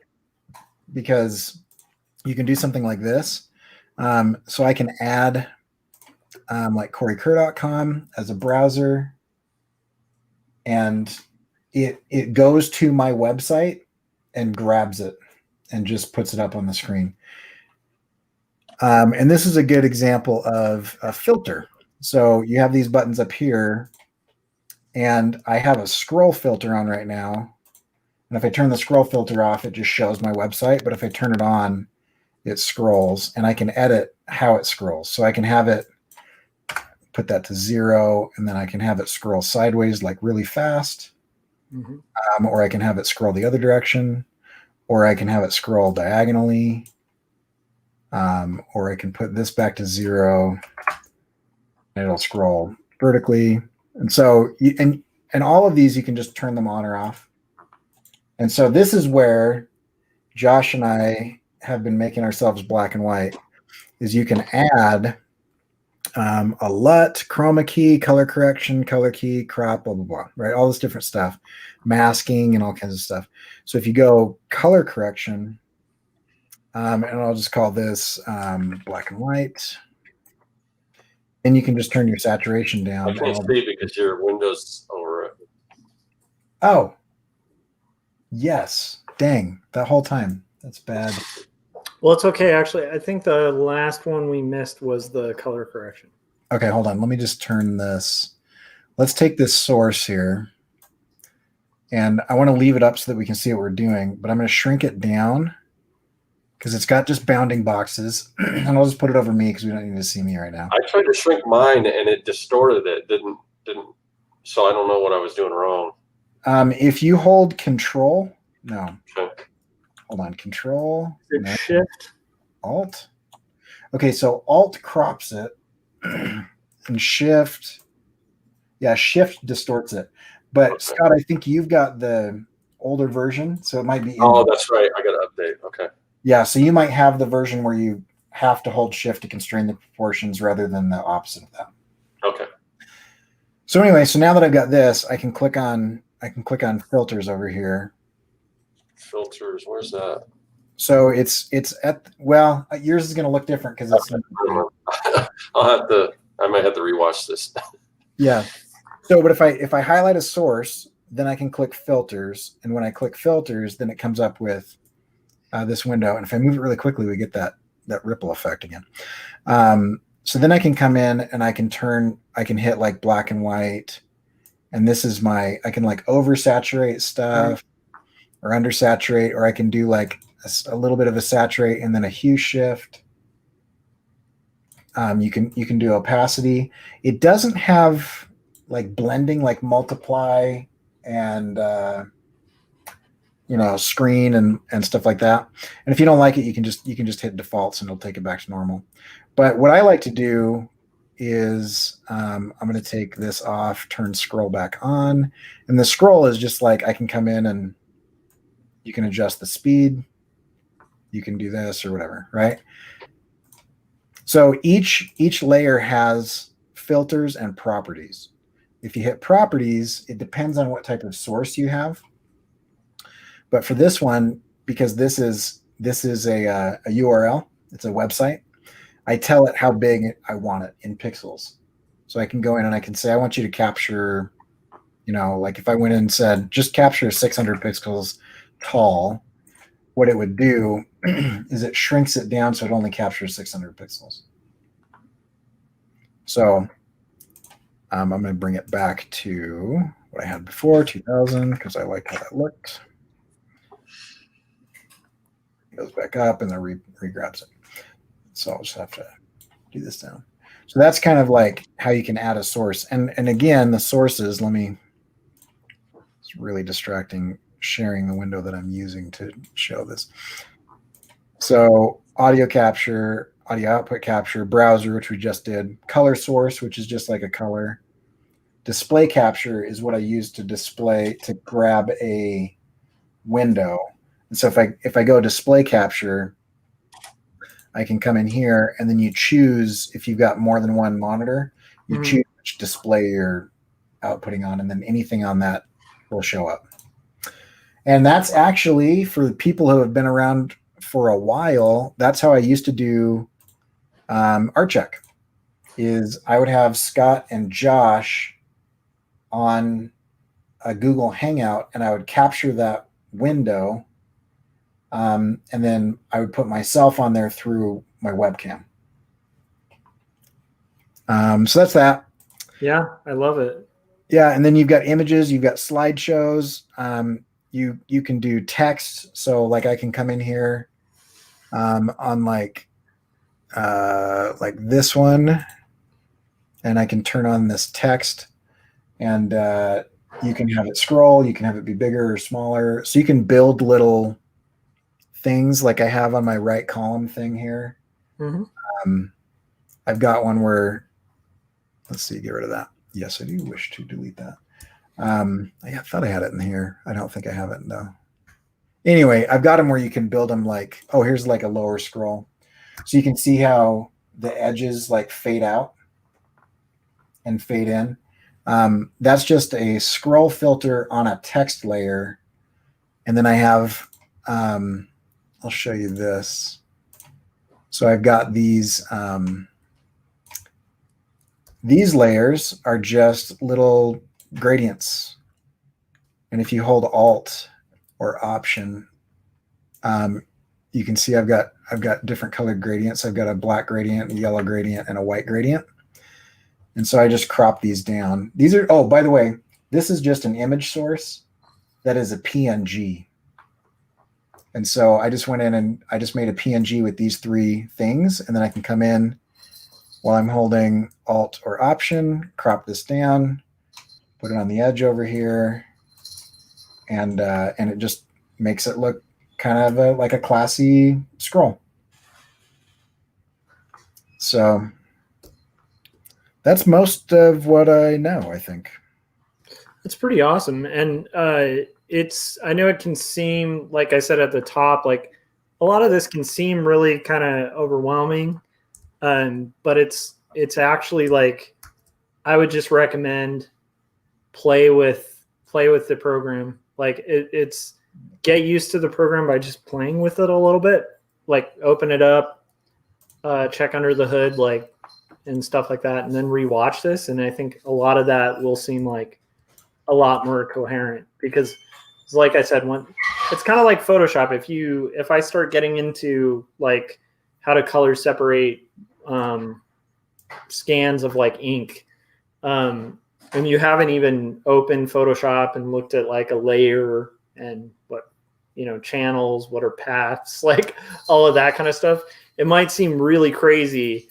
S3: because you can do something like this. So I can add like CoreyKerr.com as a browser, and it goes to my website and grabs it and just puts it up on the screen. And this is a good example of a filter. So you have these buttons up here, and I have a scroll filter on right now. And if I turn the scroll filter off, it just shows my website. But if I turn it on, it scrolls, and I can edit how it scrolls. So I can have it put that to 0, and then I can have it scroll sideways, like really fast. Or I can have it scroll the other direction, or I can have it scroll diagonally. Or I can put this back to 0 and it'll scroll vertically. And so, and all of these, you can just turn them on or off. And so this is where Josh and I have been making ourselves black and white, is you can add a LUT, chroma key, color correction, color key, crop, blah, blah, blah, right? All this different stuff, masking and all kinds of stuff. So if you go color correction, and I'll just call this black and white. And you can just turn your saturation down.
S1: I can't see because your window's over it.
S3: Oh, yes. Dang, that whole time. That's bad.
S2: Well, it's okay. Actually, I think the last one we missed was the color correction.
S3: Okay, hold on. Let me just turn this. Let's take this source here. And I want to leave it up so that we can see what we're doing. But I'm going to shrink it down, because it's got just bounding boxes. And I'll just put it over me because we don't need to see me right now.
S1: I tried to shrink mine and it distorted it. Didn't. So I don't know what I was doing wrong.
S3: If you hold Control, no.
S1: Okay.
S3: Hold on, Control.
S2: No. Shift.
S3: Alt. Okay, so Alt crops it, and Shift. Yeah, Shift distorts it. But okay. Scott, I think you've got the older version, so it might be.
S1: Oh, that's right. I got to update. Okay.
S3: Yeah, so you might have the version where you have to hold Shift to constrain the proportions rather than the opposite of that.
S1: Okay.
S3: So anyway, so now that I've got this, I can click on filters over here.
S1: Filters, where's that?
S3: So it's at, well, yours is going to look different because it's.
S1: I might have to rewatch this.
S3: Yeah. So, but if I highlight a source, then I can click filters, and when I click filters, then it comes up with this window. And if I move it really quickly, we get that ripple effect again. So then I can come in and I can hit like black and white. And this is I can like oversaturate stuff or undersaturate, or I can do like a little bit of a saturate and then a hue shift. You can do opacity. It doesn't have like blending, like multiply and, screen and stuff like that. And if you don't like it, you can just hit defaults and it'll take it back to normal. But what I like to do is I'm going to take this off, turn scroll back on. And the scroll is just like, I can come in and you can adjust the speed. You can do this or whatever, right? So each layer has filters and properties. If you hit properties, it depends on what type of source you have. But for this one, because this is a URL, it's a website, I tell it how big I want it in pixels. So I can go in and I can say, I want you to capture, like if I went in and said, just capture 600 pixels tall, what it would do is it shrinks it down so it only captures 600 pixels. So I'm going to bring it back to what I had before, 2000, because I like how that looked. It goes back up and then re-grabs it. So I'll just have to do this down. So that's kind of like how you can add a source. And again, the sources, it's really distracting sharing the window that I'm using to show this. So audio capture, audio output capture, browser, which we just did, color source, which is just like a color. Display capture is what I use to grab a window. And so if I go display capture, I can come in here, and then you choose if you've got more than one monitor, you choose which display you're outputting on, and then anything on that will show up. And that's actually, for the people who have been around for a while, that's how I used to do art check. Is I would have Scott and Josh on a Google Hangout, and I would capture that window, and then I would put myself on there through my webcam. So that's that.
S2: Yeah, I love it.
S3: Yeah, and then you've got images, you've got slideshows. You can do text. So like I can come in here on like this one, and I can turn on this text, and you can have it scroll, you can have it be bigger or smaller. So you can build little things like I have on my right column thing here. I've got one where, let's see, get rid of that. Yes, I do wish to delete that. I thought I had it in here. I don't think I have it, though. Anyway, I've got them where you can build them like, oh, here's like a lower scroll. So you can see how the edges like fade out and fade in. That's just a scroll filter on a text layer. And then I have, I'll show you this. So I've got these layers are just little gradients. And if you hold Alt or Option, you can see I've got different colored gradients. I've got a black gradient, a yellow gradient, and a white gradient. And so I just crop these down. These are, oh, by the way, this is just an image source that is a PNG. And so I just went in and I just made a PNG with these three things. And then I can come in while I'm holding Alt or Option, crop this down, put it on the edge over here. And it just makes it look kind of like a classy scroll. So that's most of what I know, I think.
S2: It's pretty awesome. And I know it can seem, like I said at the top, like a lot of this can seem really kind of overwhelming. But it's actually like, I would just recommend play with the program. Like it's get used to the program by just playing with it a little bit, like open it up, check under the hood, like, and stuff like that. And then rewatch this. And I think a lot of that will seem like a lot more coherent, because like I said, it's kind of like Photoshop. If I start getting into like how to color separate scans of like ink, and you haven't even opened Photoshop and looked at like a layer and what, channels, what are paths, like all of that kind of stuff, it might seem really crazy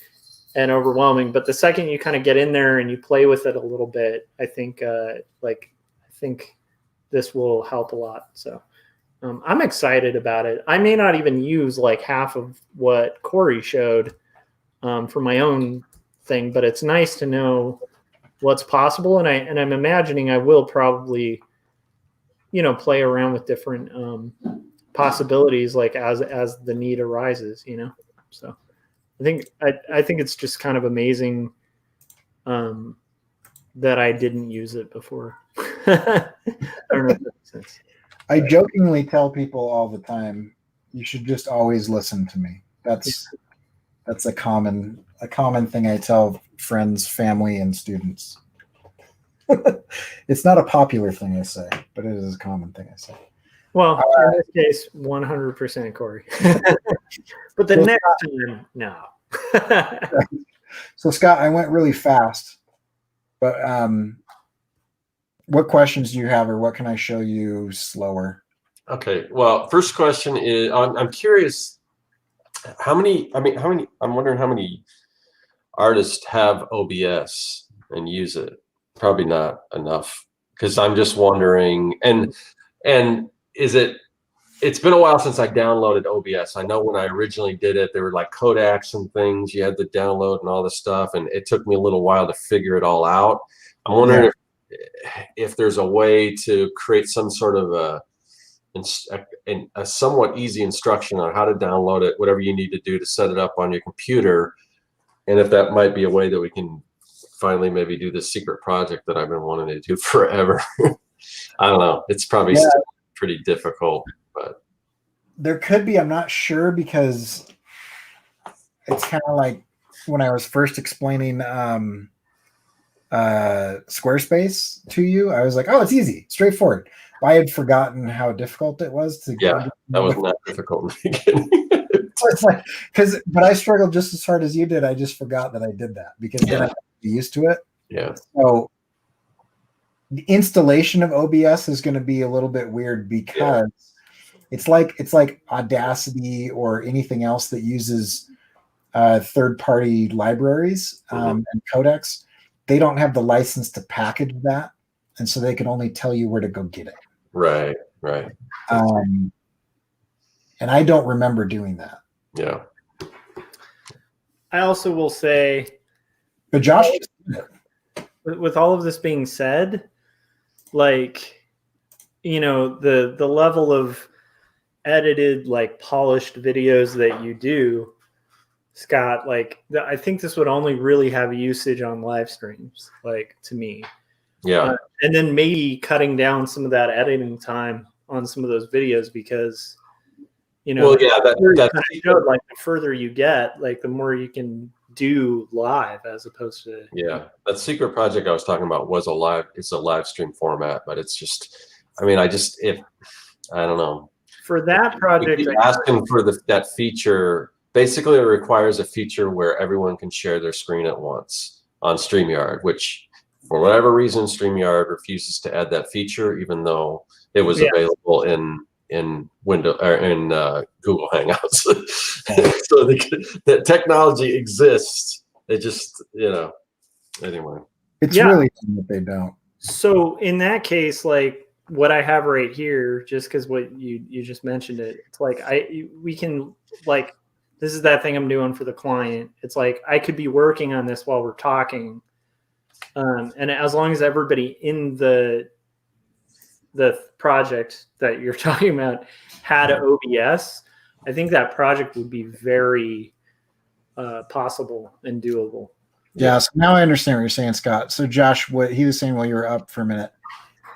S2: and overwhelming. But the second you kind of get in there and you play with it a little bit, I think this will help a lot. So I'm excited about it. I may not even use like half of what Corey showed for my own thing, but it's nice to know what's possible. And I'm imagining I will probably, play around with different possibilities, like as the need arises, So I think it's just kind of amazing that I didn't use it before. I don't know if that makes sense.
S3: I jokingly tell people all the time, you should just always listen to me. That's a common thing I tell friends, family, and students. It's not a popular thing I say, but it is a common thing I say.
S2: Well, in this case, 100% Corey. But the next time, no.
S3: So Scott, I went really fast, but what questions do you have, or what can I show you slower?
S1: Okay. Well, first question is, I'm curious, I'm wondering how many artists have OBS and use it. Probably not enough, because I'm just wondering, and it's been a while since I downloaded OBS. I know when I originally did it, there were like codecs and things you had to download and all this stuff, and it took me a little while to figure it all out. I'm wondering if there's a way to create some sort of a somewhat easy instruction on how to download it, whatever you need to do to set it up on your computer, and if that might be a way that we can finally maybe do this secret project that I've been wanting to do forever. I don't know. It's probably still pretty difficult, but
S3: there could be. I'm not sure, because it's kind of like when I was first explaining Squarespace to you. I was like, oh, it's easy, straightforward. I had forgotten how difficult it was to.
S1: Yeah, that was not difficult in the beginning.
S3: So it's like, but I struggled just as hard as you did. I just forgot that I did that, because then I got used to it.
S1: Yeah.
S3: So the installation of OBS is going to be a little bit weird, because it's like Audacity or anything else that uses third-party libraries and codecs. They don't have the license to package that, and so they can only tell you where to go get it.
S1: Right.
S3: And I don't remember doing that.
S1: Yeah.
S2: I also will say,
S3: But Josh,
S2: with all of this being said, like, you know, the level of edited, like, polished videos that you do, Scott, like, I think this would only really have usage on live streams, like, to me.
S1: Yeah.
S2: And then maybe cutting down some of that editing time on some of those videos, because, you know,
S1: well, yeah, that's
S2: like, the further you get, like, the more you can do live, as opposed to
S1: that secret project I was talking about was it's a live stream format, but it's just, I mean, I don't know,
S2: for that project,
S1: asking for that feature. Basically, it requires a feature where everyone can share their screen at once on StreamYard, which for whatever reason StreamYard refuses to add that feature, even though it was available in Windows or in Google Hangouts. So the technology exists. It just, anyway.
S3: It's really that they don't.
S2: So in that case, like, what I have right here, just because what you just mentioned it, it's like we can, like, this is that thing I'm doing for the client. It's like I could be working on this while we're talking, and as long as everybody in the project that you're talking about had OBS, I think that project would be very possible and doable.
S3: Yeah, so now I understand what you're saying, Scott. So Josh, what he was saying while you were up for a minute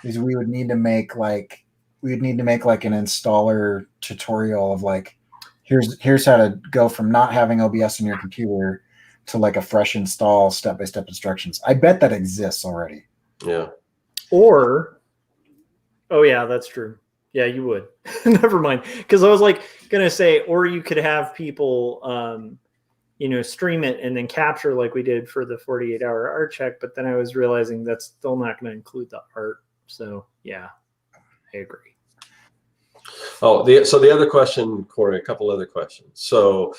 S3: is we would need to make like an installer tutorial of like, here's how to go from not having OBS in your computer to like a fresh install, step-by-step instructions. I bet that exists already.
S1: Yeah.
S2: Or, oh yeah, that's true. Yeah, you would. Never mind. Because I was like gonna say, or you could have people stream it and then capture like we did for the 48-hour art check, but then I was realizing that's still not going to include the art. So yeah, I agree.
S1: Oh, so the other question, Corey, a couple other questions. So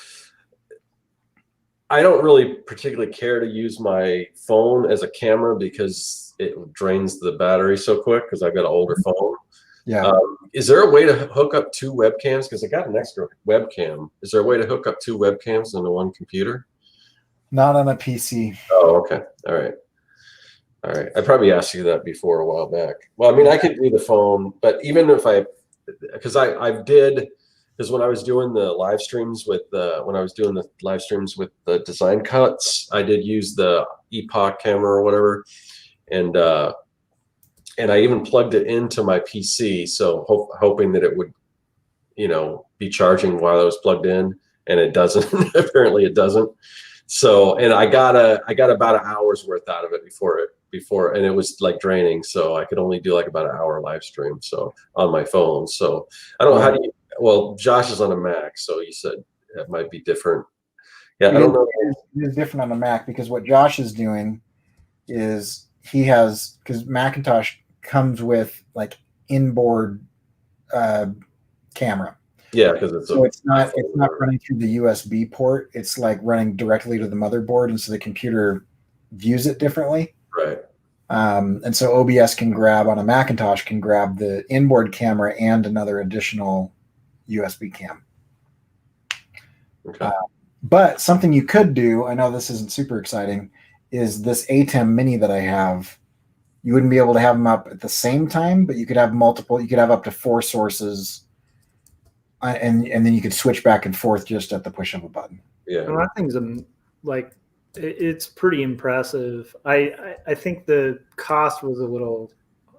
S1: I don't really particularly care to use my phone as a camera because it drains the battery so quick because I've got an older phone.
S3: Yeah.
S1: Is there a way to hook up two webcams? Because I got an extra webcam. Is there a way to hook up two webcams into one computer?
S3: Not on a PC.
S1: Oh, okay. All right. I probably asked you that before a while back. Well, I mean, I could do the phone, but even if because when I was doing the live streams with the design cuts, I did use the Epoch camera or whatever, and I even plugged it into my PC, so hoping that it would, be charging while I was plugged in, and it doesn't. Apparently, it doesn't. So, and I got about an hour's worth out of it before, and it was like draining. So I could only do like about an hour live stream. So on my phone. So I don't know well, Josh is on a Mac, so you said it might be different. Yeah, I don't know.
S3: It is different on the Mac because what Josh is doing is because Macintosh comes with like inboard camera.
S1: Yeah, because
S3: it's not running through the USB port. It's like running directly to the motherboard, and so the computer views it differently.
S1: Right.
S3: And so OBS on a Macintosh can grab the inboard camera and another additional USB cam.
S1: Okay.
S3: But something you could do, I know this isn't super exciting, is this ATEM Mini that I have you wouldn't be able to have them up at the same time, but you could have multiple. You could have up to 4 sources, and then you could switch back and forth just at the push of a button.
S1: Yeah,
S2: Well, that thing's like it's pretty impressive. I think the cost was a little.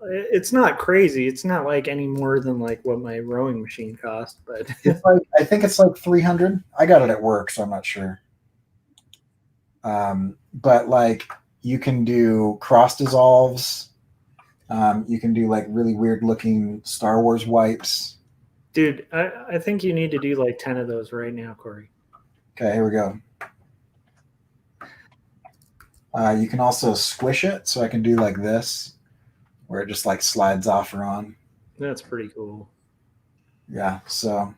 S2: It's not crazy. It's not like any more than like what my rowing machine cost, but
S3: It's like, I think it's like 300. I got it at work, so I'm not sure. But like you can do cross dissolves. You can do like really weird looking Star Wars wipes.
S2: dude, I think you need to do like 10 of those right now, Corey.
S3: Okay, here we go. You can also squish it, so I can do like this, where it just like slides off or on.
S2: That's pretty cool.
S3: Yeah, so.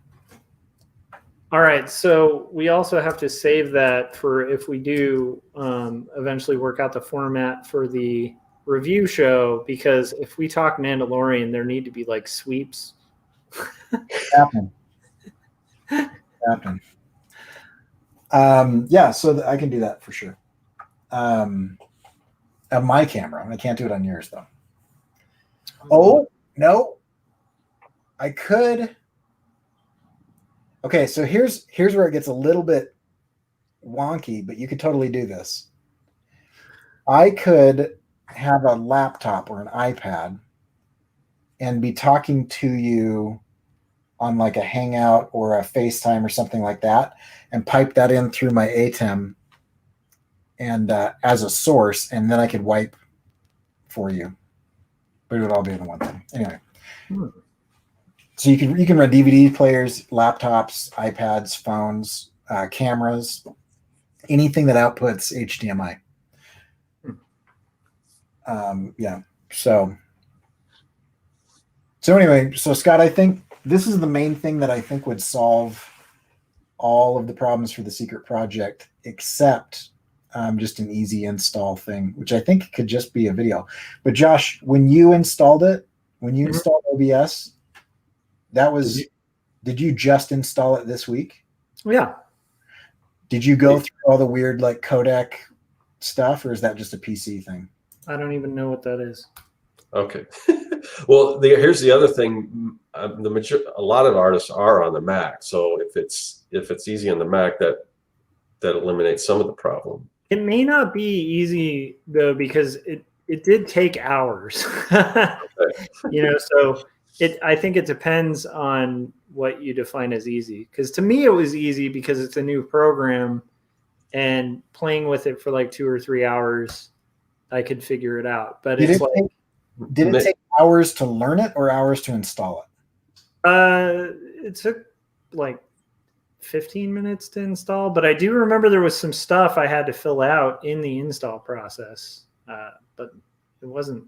S2: All right, so we also have to save that for if we do eventually work out the format for the review show, because if we talk Mandalorian, there need to be like sweeps.
S3: Happen. Yeah, so I can do that for sure. On my camera. I can't do it on yours though. Oh, no. I could. Okay, so here's where it gets a little bit wonky, but you could totally do this. I could have a laptop or an iPad and be talking to you on like a Hangout or a FaceTime or something like that, and pipe that in through my ATEM and as a source, and then I could wipe for you. But it would all be in the one thing. Anyway. So you can run DVD players, laptops, iPads, phones, cameras, anything that outputs HDMI. Yeah. So anyway, so Scott, I think this is the main thing that I think would solve all of the problems for the secret project, except just an easy install thing, which I think could just be a video. But Josh, when you installed it, when you installed OBS, that was, did you just install it this week?
S2: Yeah.
S3: Did you go through all the weird like codec stuff, or is that just a PC thing?
S2: I don't even know what that is.
S1: Okay. Well, here's the other thing. A lot of artists are on the Mac, so if it's easy on the Mac, that eliminates some of the problem.
S2: It may not be easy though, because it did take hours. You know, so I think it depends on what you define as easy. Because to me, it was easy because it's a new program, and playing with it for like 2 or 3 hours, I could figure it out. But did
S3: it take hours to learn it or hours to install
S2: it? It took like 15 minutes to install, but I do remember there was some stuff I had to fill out in the install process, but it wasn't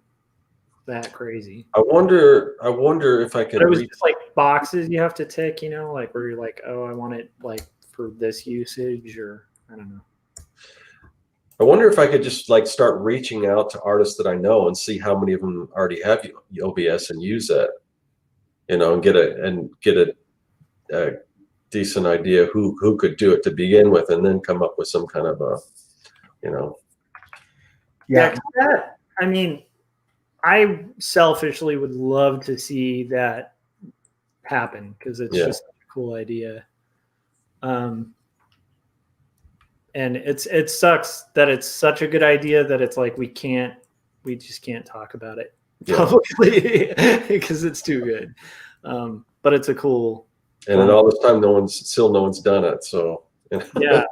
S2: that crazy.
S1: I wonder if I could.
S2: But it was just like boxes you have to tick, you know, like where you're like, oh, I want it like for this usage, or I don't know.
S1: I wonder if I could just like start reaching out to artists that I know and see how many of them already have OBS and use it, you know, and get a decent idea who could do it to begin with, and then come up with some kind of a, you know.
S2: Yeah, I mean, I selfishly would love to see that happen because it's just a cool idea. And it sucks that it's such a good idea that it's like we just can't talk about it publicly because it's too good. But it's a cool.
S1: And in all this time, no one's done it. So
S2: yeah,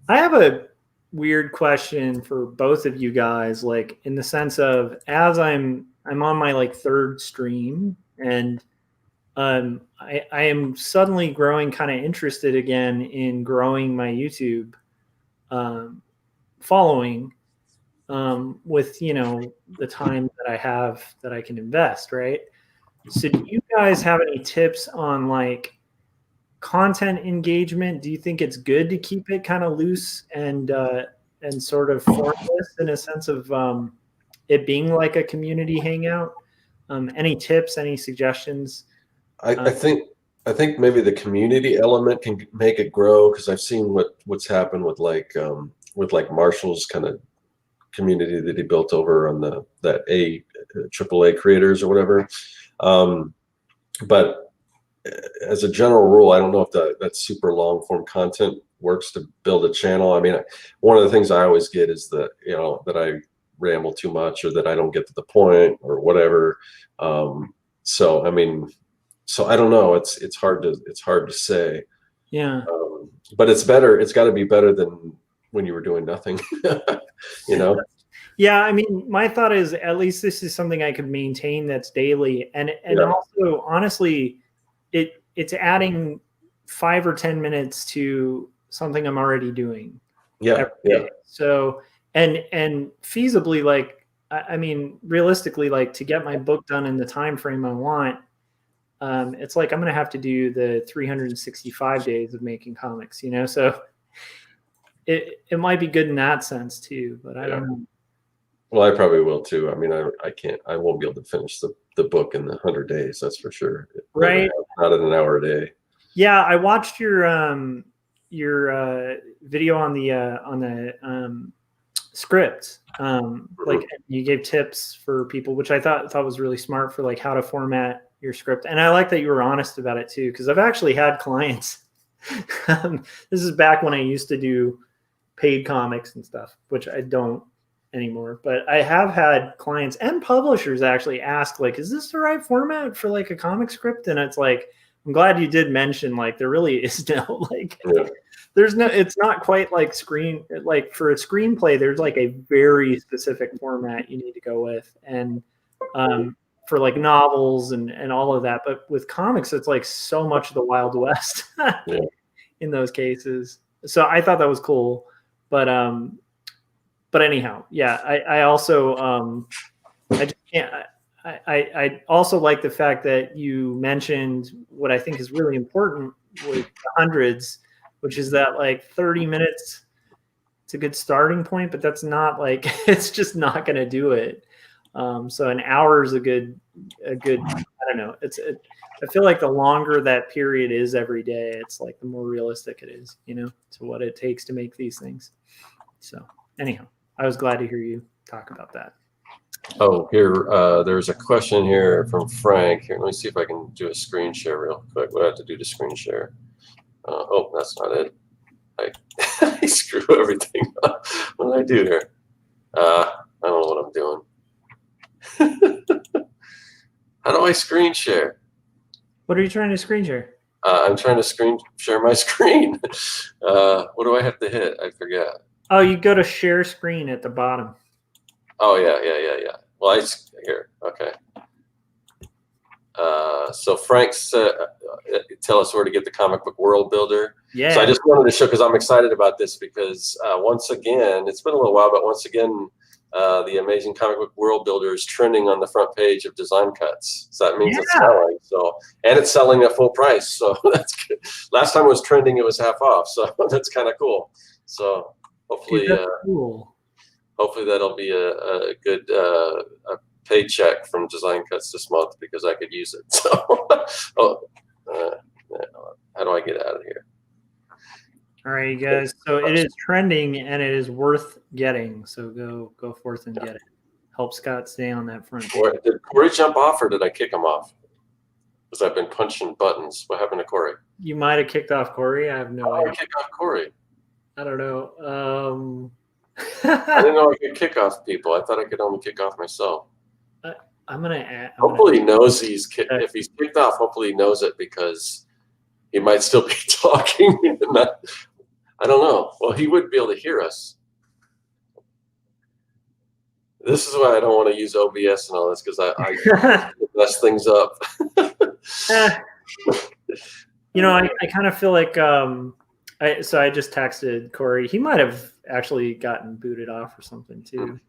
S2: I have a weird question for both of you guys, like in the sense of, as I'm on my like 3rd stream, and I am suddenly growing kind of interested again in growing my YouTube following with, you know, the time that I have that I can invest, right? So do you guys have any tips on like content engagement? Do you think it's good to keep it kind of loose and sort of formless in a sense of it being like a community hangout? Any tips, any suggestions?
S1: I think maybe the community element can make it grow, because I've seen what's happened with like Marshall's kind of community that he built over on that AAA creators or whatever. But as a general rule, I don't know if that super long form content works to build a channel. I mean, one of the things I always get is that, that I ramble too much or that I don't get to the point or whatever. So, I mean, so I don't know. It's hard to say.
S2: Yeah.
S1: But it's better. It's got to be better than when you were doing nothing,
S2: Yeah, I mean, my thought is at least this is something I could maintain that's daily, and also honestly, it's adding 5 or 10 minutes to something I'm already doing.
S1: Yeah.
S2: So and feasibly, like I mean, realistically, like to get my book done in the time frame I want, it's like I'm gonna have to do the 365 days of making comics, So it might be good in that sense too, but I don't know.
S1: Well, I probably will too. I mean, I won't be able to finish the book in the 100 days. That's for sure.
S2: Right.
S1: Not in an hour a day.
S2: Yeah. I watched your video on the script. Like you gave tips for people, which I thought was really smart for like how to format your script. And I like that you were honest about it too, because I've actually had clients. This is back when I used to do paid comics and stuff, which I don't anymore, but I have had clients and publishers actually ask, like, is this the right format for like a comic script? And it's like, I'm glad you did mention, like, there really is no, like, there's no, it's not quite like like for a screenplay, there's like a very specific format you need to go with. And for like novels and all of that. But with comics, it's like so much of the Wild West in those cases. So I thought that was cool. But anyhow, yeah, I also I just can't. I also like the fact that you mentioned what I think is really important with the hundreds, which is that like 30 minutes, it's a good starting point, but that's not like, it's just not going to do it. So an hour is a good, I don't know. I feel like the longer that period is every day, it's like the more realistic it is, to what it takes to make these things. So anyhow, I was glad to hear you talk about that.
S1: Oh, here, there's a question here from Frank. Here, let me see if I can do a screen share real quick. What do I have to do to screen share? Oh, that's not it. I screw everything up. What did I do here? I don't know what I'm doing. How do I screen share?
S2: What are you trying to screen share?
S1: I'm trying to screen share my screen. What do I have to hit? I forget.
S2: Oh, you go to share screen at the bottom.
S1: Oh, yeah. Well, here. Okay. So Frank said, tell us where to get the comic book world builder.
S2: Yeah.
S1: So I just wanted to show, because I'm excited about this, because once again, it's been a little while, but once again, the amazing comic book world builder is trending on the front page of Design Cuts. So that means it's selling. So, and it's selling at full price. So that's good. Last time it was trending, it was half off. So that's kind of cool. So hopefully,
S2: cool.
S1: Hopefully that'll be a good a paycheck from Design Cuts this month, because I could use it. So, how do I get out of here?
S2: All right, you guys. So it is trending and it is worth getting. So go forth and get it. Help Scott stay on that front page.
S1: Did Corey jump off, or did I kick him off? Because I've been punching buttons. What happened to Corey?
S2: You might have kicked off Corey. I have no idea.
S1: I kicked off Corey.
S2: I don't know.
S1: I didn't know I could kick off people. I thought I could only kick off myself.
S2: I'm gonna add.
S1: Hopefully he knows if he's kicked off. Hopefully he knows it, because he might still be talking. I don't know. Well, he would be able to hear us. This is why I don't want to use OBS and all this, because I mess things up.
S2: I kind of feel like so I just texted Corey. He might have actually gotten booted off or something too.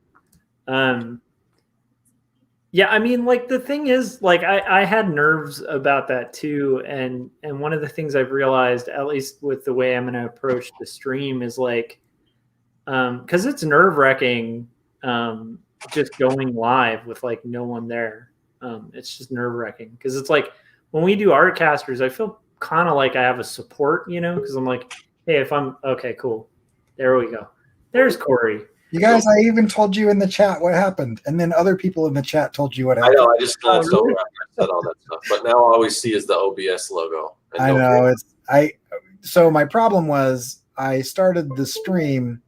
S2: Yeah, I mean, like the thing is, like I had nerves about that too, and one of the things I've realized, at least with the way I'm going to approach the stream, is like, because it's nerve-wracking, just going live with like no one there. It's just nerve-wracking, because it's like when we do Artcasters, I feel kind of like I have a support, because I'm like, hey, if I'm okay, cool, there we go, there's Corey.
S3: You guys, I even told you in the chat what happened, and then other people in the chat told you what
S1: I
S3: happened.
S1: know. I just glanced over after I said all that stuff, but now all we see is the OBS logo. And
S3: I know So my problem was I started the stream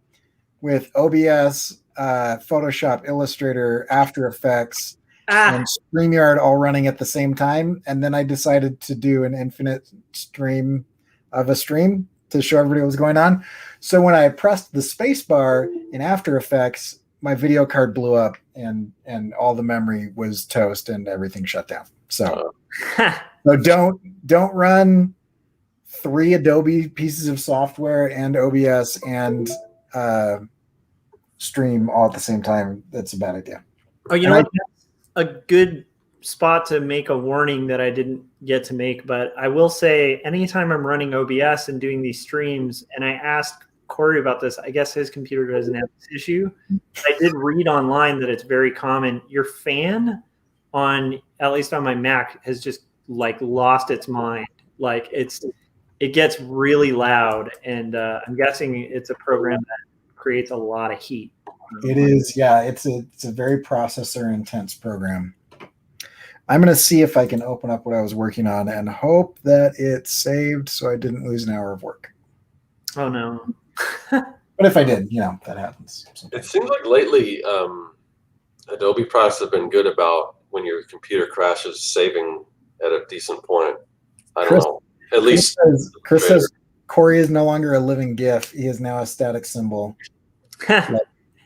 S3: with OBS, Photoshop, Illustrator, After Effects, and StreamYard all running at the same time, and then I decided to do an infinite stream of a stream to show everybody what was going on. So when I pressed the space bar in After Effects, my video card blew up and all the memory was toast and everything shut down. So, don't run 3 Adobe pieces of software and OBS and stream all at the same time. That's a bad idea.
S2: Oh, you know what? That's a good spot to make a warning that I didn't get to make, but I will say anytime I'm running OBS and doing these streams, and I asked Corey about this, I guess his computer doesn't have this issue. I did read online that it's very common. Your fan at least on my Mac, has just like lost its mind. Like it gets really loud, and I'm guessing it's a program that creates a lot of heat.
S3: It is, yeah. It's a very processor intense program. I'm going to see if I can open up what I was working on and hope that it's saved so I didn't lose an hour of work.
S2: Oh, no.
S3: But if I did, that happens.
S1: It seems like lately Adobe products have been good about when your computer crashes, saving at a decent point. I don't know. At least
S3: Chris says Corey is no longer a living GIF. He is now a static symbol.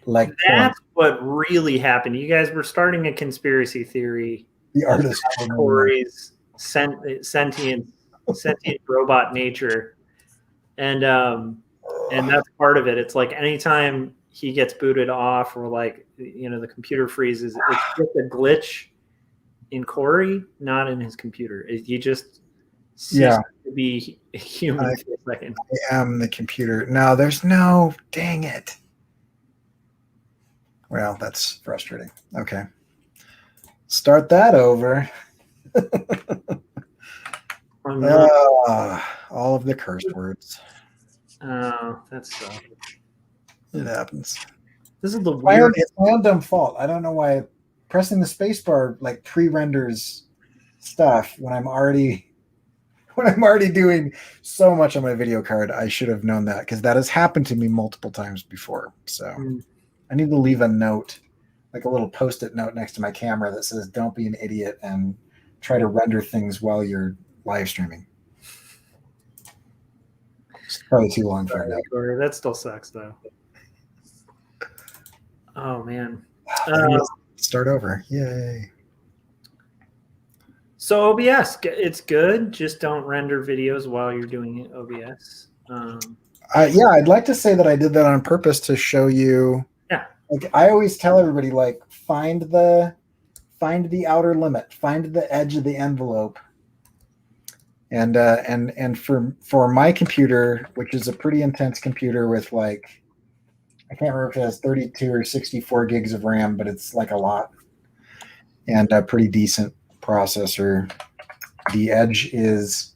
S3: like
S2: That's what really happened. You guys were starting a conspiracy theory.
S3: The artist
S2: Corey's sentient robot nature, and that's part of it. It's like anytime he gets booted off, or like the computer freezes, it's just a glitch in Corey, not in his computer. He just ceases to be human for a second.
S3: I am the computer. No, there's no. Dang it. Well, that's frustrating. Okay. Start that over. All of the cursed words.
S2: Oh, that's so.
S3: It happens.
S2: This is the weird.
S3: It's my own dumb fault. I don't know why pressing the space bar like pre-renders stuff when I'm already doing so much on my video card. I should have known that, because that has happened to me multiple times before. So I need to leave a note, like a little post-it note next to my camera that says, "Don't be an idiot and try to render things while you're live streaming." It's probably too long for that.
S2: That still sucks, though. Oh, man.
S3: Start over. Yay.
S2: So OBS, it's good. Just don't render videos while you're doing OBS.
S3: Yeah, I'd like to say that I did that on purpose to show you.
S2: Yeah.
S3: Like I always tell everybody, like find the outer limit, find the edge of the envelope. And for my computer, which is a pretty intense computer with like, I can't remember if it has 32 or 64 gigs of RAM, but it's like a lot, and a pretty decent processor. The edge is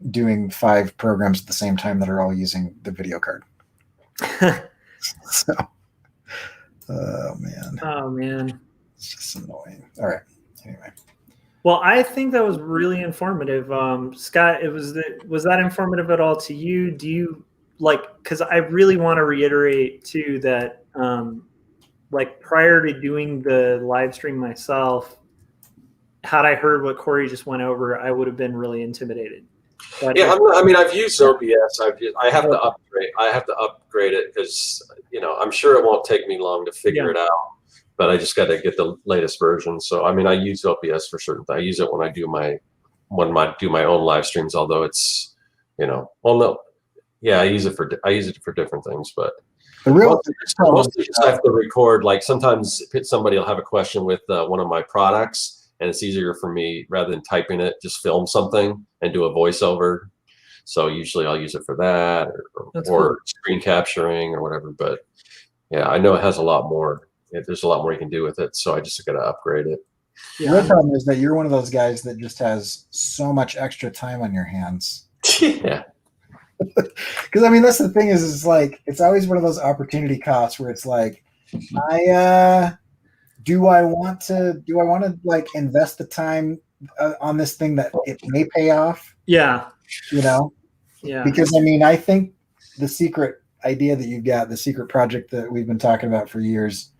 S3: doing 5 programs at the same time that are all using the video card. So, oh man, it's just annoying. All right, anyway.
S2: Well, I think that was really informative, Scott. Was that informative at all to you? Do you because I really want to reiterate too that like prior to doing the live stream myself, had I heard what Corey just went over, I would have been really intimidated. But
S1: yeah, I've used OBS. I have to upgrade. I have to upgrade it because I'm sure it won't take me long to figure it out. But I just got to get the latest version. So I use OBS for certain things. I use it when I do my own live streams. Although it's I use it for different things. But mostly just I have to record. Like sometimes somebody will have a question with one of my products, and it's easier for me rather than typing it, just film something and do a voiceover. So usually I'll use it for that, or screen capturing or whatever. But yeah, I know it has a lot more. There's a lot more you can do with it, so I just got to upgrade it.
S3: Yeah. The problem is that you're one of those guys that just has so much extra time on your hands.
S1: Yeah.
S3: Because I mean, that's the thing is like it's always one of those opportunity costs where it's like, do I want to like invest the time on this thing that it may pay off?
S2: Yeah.
S3: You know,
S2: Yeah.
S3: because I mean, I think the secret idea that you've got, the secret project that we've been talking about for years,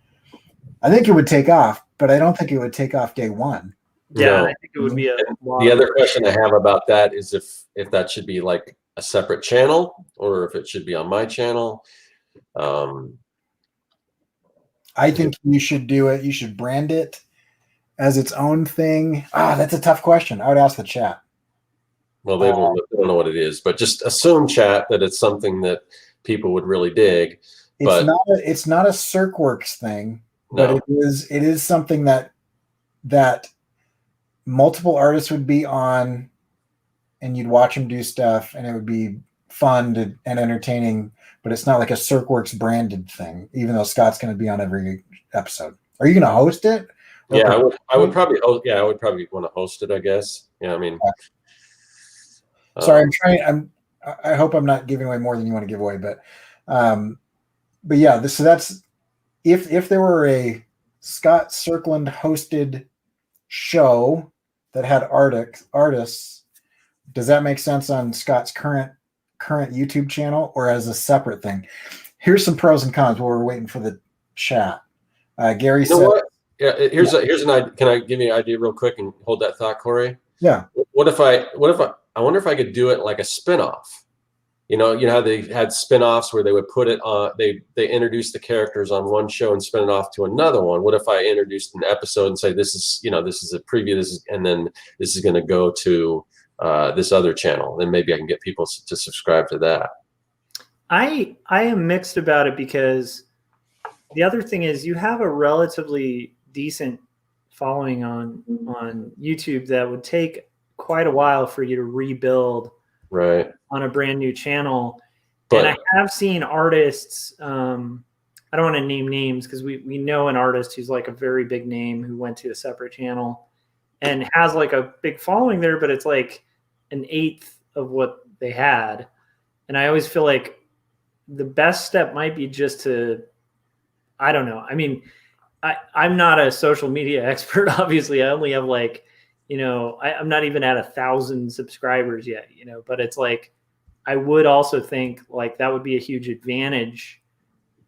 S3: I think it would take off, but I don't think it would take off day one.
S2: Yeah,
S1: No.
S2: I think it would be a lot.
S1: The other question I have about that is if that should be like a separate channel or if it should be on my channel.
S3: I think you should do it. You should brand it as its own thing. That's a tough question. I would ask the chat.
S1: Well, they don't know what it is, but just assume, chat, that it's something that people would really dig.
S3: It's not a CircWorks thing, but
S1: No.
S3: it is something that multiple artists would be on, and you'd watch them do stuff, and it would be fun and entertaining. But it's not like a CircWorks branded thing, even though Scott's going to be on every episode. Are you going to host it?
S1: Yeah, I would probably. Yeah, I would probably want to host it, I guess. Yeah, I mean.
S3: Sorry, I hope I'm not giving away more than you want to give away, but yeah. So that's if there were a Scott Circland hosted show that had artists, does that make sense on Scott's current YouTube channel or as a separate thing? Here's some pros and cons while we're waiting for the chat. Gary said,
S1: what? Yeah, here's an idea. Can I give you an idea real quick and hold that thought, Corey?
S3: Yeah.
S1: I wonder if I could do it like a spinoff. You know how they had spinoffs where they would put it on, they introduced the characters on one show and spin it off to another one. What if I introduced an episode and say this is a preview, and then this is going to go to this other channel, then maybe I can get people to subscribe to that.
S2: I am mixed about it because the other thing is you have a relatively decent following on YouTube that would take quite a while for you to rebuild
S1: right
S2: on a brand new channel.
S1: But,
S2: and I have seen artists, I don't want to name names because we know an artist who's like a very big name who went to a separate channel and has like a big following there, but it's like an eighth of what they had. And I always feel like the best step might be just to, I don't know. I mean, I'm not a social media expert. Obviously, I only have like, I'm not even at 1,000 subscribers yet, but it's like, I would also think like that would be a huge advantage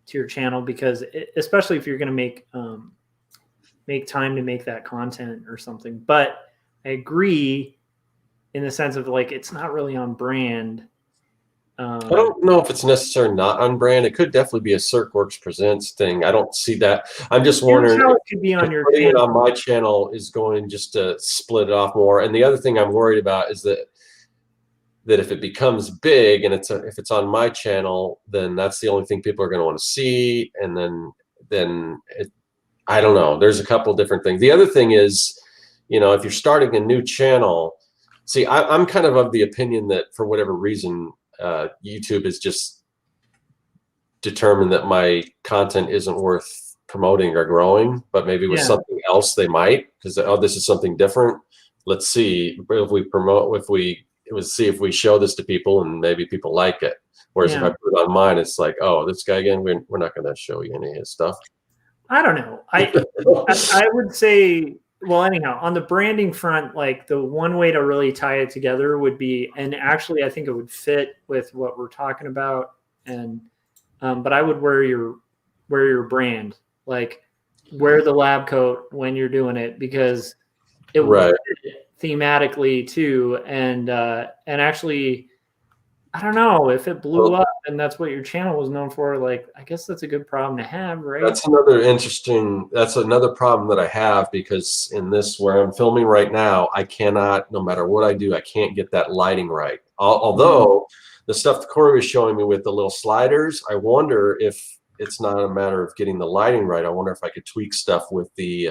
S2: to your channel because especially if you're going to make time to make that content or something. But I agree in the sense of like, it's not really on brand.
S1: I don't know if it's necessarily not on brand. It could definitely be a CircWorks Presents thing. I don't see that. I'm just wondering
S2: how it could be on your
S1: putting it
S2: channel.
S1: on my channel is going just to split it off more. And the other thing I'm worried about is that if it becomes big and if it's on my channel, then that's the only thing people are going to want to see. And then I don't know. There's a couple different things. The other thing is, if you're starting a new channel, see, I'm kind of the opinion that for whatever reason, YouTube is just determined that my content isn't worth promoting or growing, but maybe with something else they might, because this is something different. Let's see if we show this to people and maybe people like it. Whereas if I put it on mine, it's like, oh, this guy again, we're not going to show you any of his stuff.
S2: I don't know. I would say, well, anyhow, on the branding front, like the one way to really tie it together would be, and actually I think it would fit with what we're talking about. And, but I would wear your brand, like wear the lab coat when you're doing it, because it would fit thematically too. And actually, I don't know if it blew up and that's what your channel was known for. Like, I guess that's a good problem to have, right?
S1: That's another problem that I have, because in this, where I'm filming right now, I cannot, no matter what I do, I can't get that lighting right. Although the stuff that Corey was showing me with the little sliders, I wonder if it's not a matter of getting the lighting right. I wonder if I could tweak stuff with the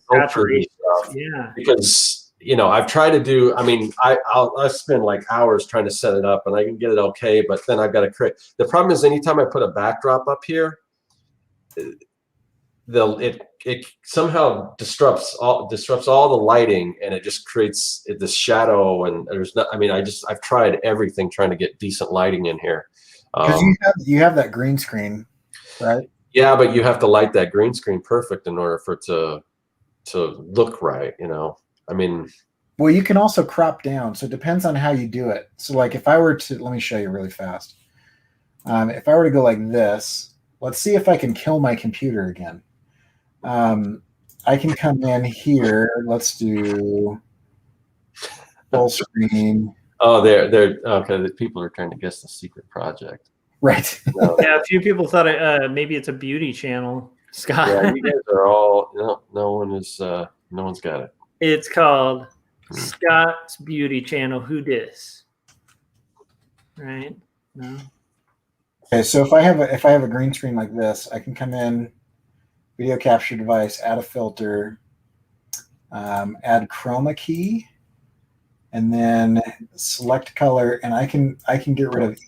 S2: saturation
S1: stuff.
S2: Yeah.
S1: Because I've tried to do, I mean, I spend like hours trying to set it up and I can get it okay, but then I've got to create. The problem is anytime I put a backdrop up here, it somehow disrupts all the lighting, and it just creates this shadow. And there's not. I mean, I've tried everything trying to get decent lighting in here.
S3: Because you have that green screen, right?
S1: Yeah, but you have to light that green screen perfect in order for it to look right. You know, I mean.
S3: Well, you can also crop down, so it depends on how you do it. So, like, if I were to, let me show you really fast. If I were to go like this, let's see if I can kill my computer again. I can come in here. Let's do full screen.
S1: Oh, they're okay. The people are trying to guess the secret project.
S3: Right.
S2: Yeah, a few people thought maybe it's a beauty channel, Scott.
S1: Yeah, you guys are all no one's got it.
S2: It's called Scott's Beauty Channel. Who dis? Right? No.
S3: Okay, so if I have a green screen like this, I can come in, video capture device, add a filter, add chroma key, and then select color, and I can get rid of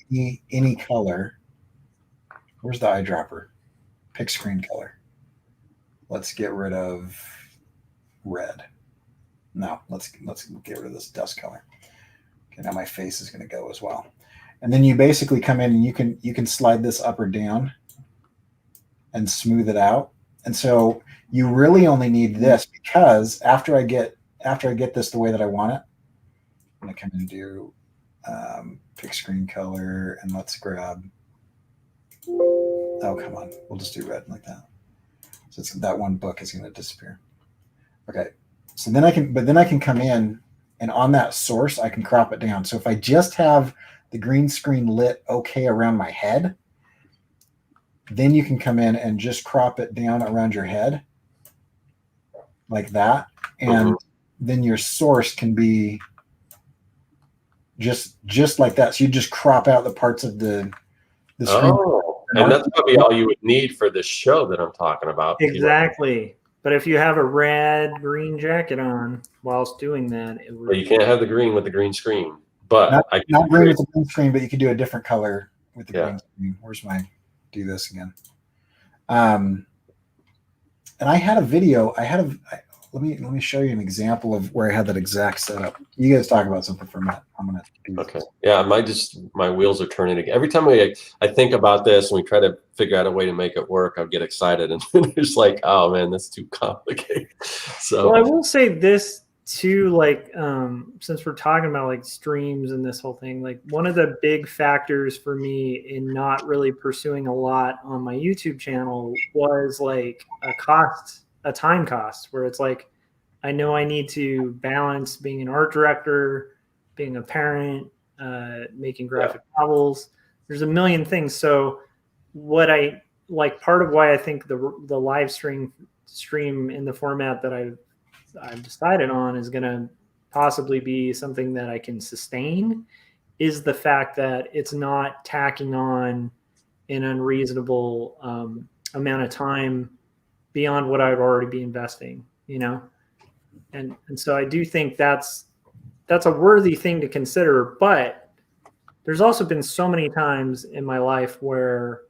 S3: any color. Where's the eyedropper? Pick screen color. Let's get rid of red. No, let's get rid of this dust color. Okay, now my face is going to go as well. And then you basically come in and you can slide this up or down and smooth it out. And so you really only need this, because after I get this the way that I want it, I'm going to come in and do pick screen color, and let's grab, oh, come on. We'll just do red like that. So that one book is going to disappear. Okay. So then I can come in, and on that source, I can crop it down. So if I just have the green screen lit okay around my head, then you can come in and just crop it down around your head like that. And then your source can be just like that. So you just crop out the parts of the screen.
S1: Oh, and that's probably all you would need for this show that I'm talking about.
S2: Exactly. But if you have a green jacket on whilst doing that, it would.
S1: Well, you can't have the green with the green screen. But
S3: not green with the green screen, but you could do a different color with the green screen. Where's my do this again? And I had a video. Let me show you an example of where I had that exact setup. You guys talk about something for a minute. I'm gonna do this.
S1: Okay. Yeah, my wheels are turning again. Every time I think about this and we try to figure out a way to make it work, I get excited, and it's like, oh man, that's too complicated. So
S2: well, I will say this too, like since we're talking about like streams and this whole thing, like one of the big factors for me in not really pursuing a lot on my YouTube channel was like a time cost, where it's like I know I need to balance being an art director, being a parent, making graphic novels. There's a million things. So what I like, part of why I think the live stream in the format that I've decided on is going to possibly be something that I can sustain, is the fact that it's not tacking on an unreasonable amount of time beyond what I'd already be investing, you know? And so I do think that's a worthy thing to consider, but there's also been so many times in my life where,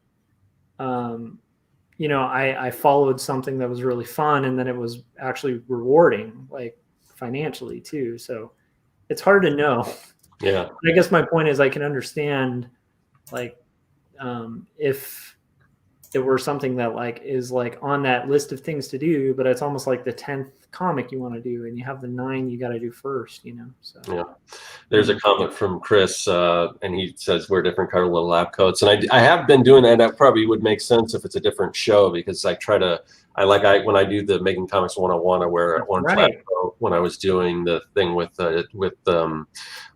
S2: you know, I followed something that was really fun, and then it was actually rewarding, like financially too. So it's hard to know.
S1: Yeah.
S2: I guess my point is I can understand, like, if it were something that like is like on that list of things to do, but it's almost like the 10th comic you want to do, and you have the 9 you got to do first, you know? So
S1: yeah, there's a comment from Chris, and he says we're different color little lab coats, and I have been doing that. That probably would make sense if it's a different show, because when I do the Making Comics 101, I wear an orange lab coat. When I was doing the thing with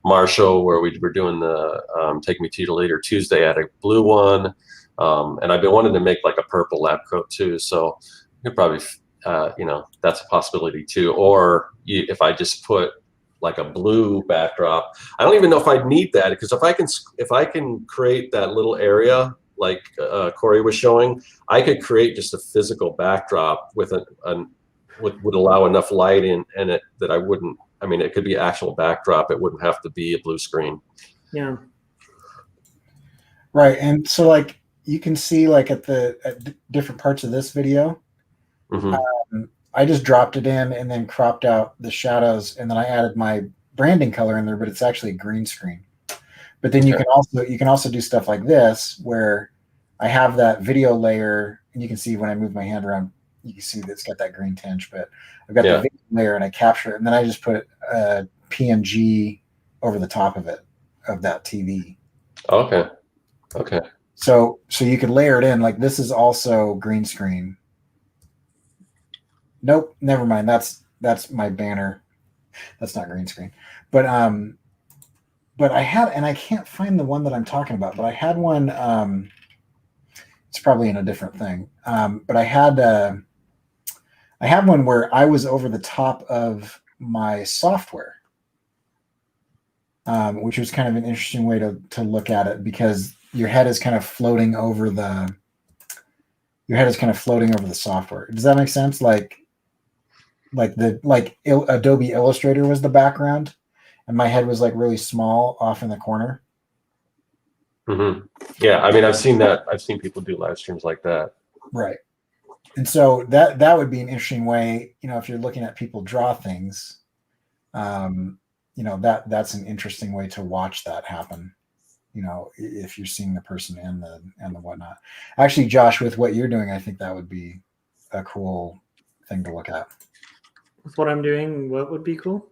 S1: Marshall, where we were doing the Take Me to the Leader Tuesday, I had a blue one. And I've been wanting to make like a purple lab coat too. So you could probably, you know, that's a possibility too. Or if I just put like a blue backdrop, I don't even know if I'd need that, because if I can create that little area like Corey was showing, I could create just a physical backdrop with would allow enough light in it that I wouldn't. I mean, it could be actual backdrop. It wouldn't have to be a blue screen.
S2: Yeah.
S3: Right, and so like, you can see like at different parts of this video, I just dropped it in and then cropped out the shadows, and then I added my branding color in there, but it's actually a green screen. But then you can also do stuff like this where I have that video layer, and you can see when I move my hand around, you can see that it's got that green tinge. But I've got the video layer, and I capture it, and then I just put a PNG over the top of it, of that TV.
S1: Okay.
S3: So you could layer it in. Like, this is also green screen. Nope, never mind. That's my banner. That's not green screen. But I had, and I can't find the one that I'm talking about, but I had one. It's probably in a different thing. But I had one where I was over the top of my software, which was kind of an interesting way to look at it, because your head is kind of floating over the software. Does that make sense? Like Adobe Illustrator was the background, and my head was like really small off in the corner.
S1: Mm-hmm. Yeah, I mean, I've seen that. I've seen people do live streams like that.
S3: Right. And so that would be an interesting way, if you're looking at people draw things, that's an interesting way to watch that happen. If you're seeing the person and the whatnot. Actually, Josh, with what you're doing, I think that would be a cool thing to look at.
S2: With what I'm doing, what would be cool?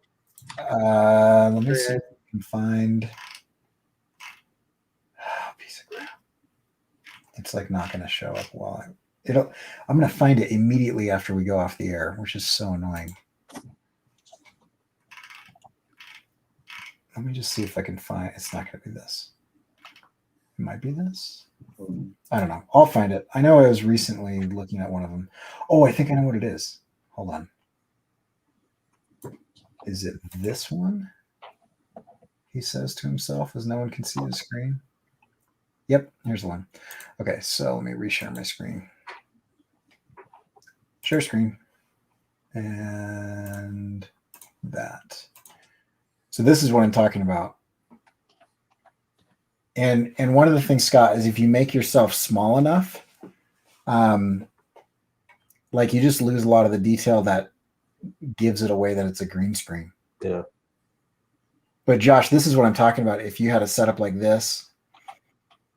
S3: Let me see if I can find. Oh, piece of crap. It's like not going to show up while I'm going to find it immediately after we go off the air, which is so annoying. Let me just see if I can find. It's not going to be this. It might be this. I don't know. I'll find it. I know I was recently looking at one of them. Oh, I think I know what it is. Hold on. Is it this one? He says to himself as no one can see the screen. Yep, here's the one. Okay, so let me reshare my screen. Share screen. And that. So this is what I'm talking about. And one of the things, Scott, is if you make yourself small enough, like, you just lose a lot of the detail that gives it away that it's a green screen.
S1: Yeah.
S3: But Josh, this is what I'm talking about. If you had a setup like this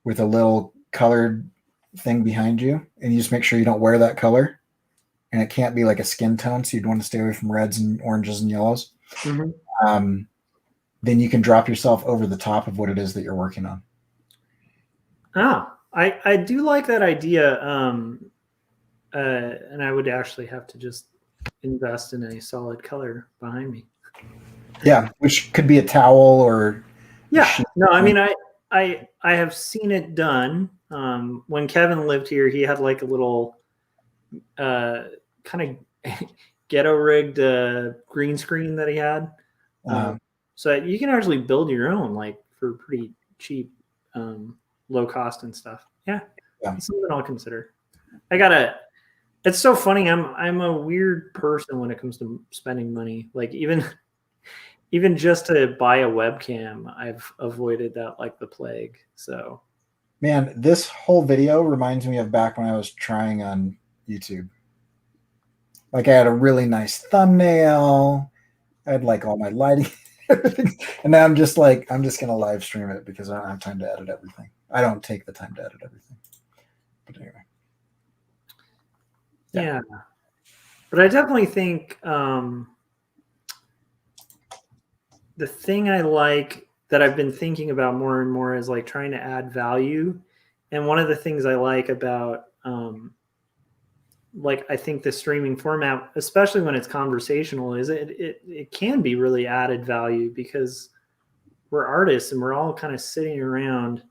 S3: with a little colored thing behind you, and you just make sure you don't wear that color, and it can't be like a skin tone, so you'd want to stay away from reds and oranges and yellows.
S2: Mm-hmm.
S3: Then you can drop yourself over the top of what it is that you're working on.
S2: Oh, I do like that idea. And I would actually have to just invest in a solid color behind me.
S3: Yeah, which could be a towel or.
S2: Yeah, no, I mean, I have seen it done. When Kevin lived here, he had like a little kind of ghetto rigged green screen that he had. So you can actually build your own, like, for pretty cheap, low cost and stuff. Yeah. It's something I'll consider. It's so funny. I'm a weird person when it comes to spending money. Like, even just to buy a webcam, I've avoided that like the plague. So,
S3: man, this whole video reminds me of back when I was trying on YouTube. Like, I had a really nice thumbnail. I had like all my lighting. And now I'm just going to live stream it because I don't have time to edit everything. I don't take the time to edit everything. But anyway.
S2: Yeah. But I definitely think the thing I like that I've been thinking about more and more is like trying to add value. And one of the things I like about like, I think the streaming format, especially when it's conversational, is it can be really added value, because we're artists and we're all kind of sitting around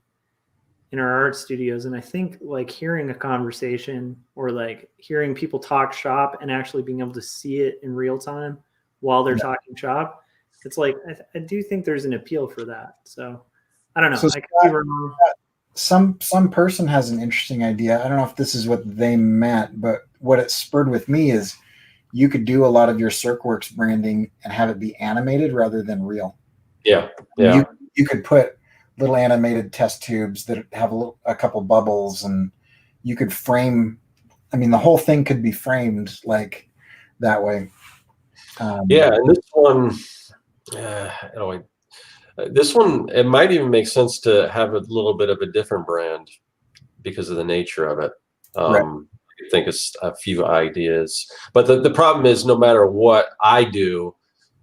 S2: in our art studios. And I think like hearing a conversation or like hearing people talk shop and actually being able to see it in real time while they're talking shop, it's like, I do think there's an appeal for that. So I don't know.
S3: So
S2: I could be wrong.
S3: Some person has an interesting idea. I don't know if this is what they meant, but what it spurred with me is you could do a lot of your CircWorks branding and have it be animated rather than real.
S1: Yeah.
S3: You could put little animated test tubes that have a couple bubbles, and you could frame I mean, the whole thing could be framed like that way.
S1: Yeah, and this one, anyway, this one, it might even make sense to have a little bit of a different brand because of the nature of it.
S3: Right.
S1: I think it's a few ideas, but the problem is no matter what I do,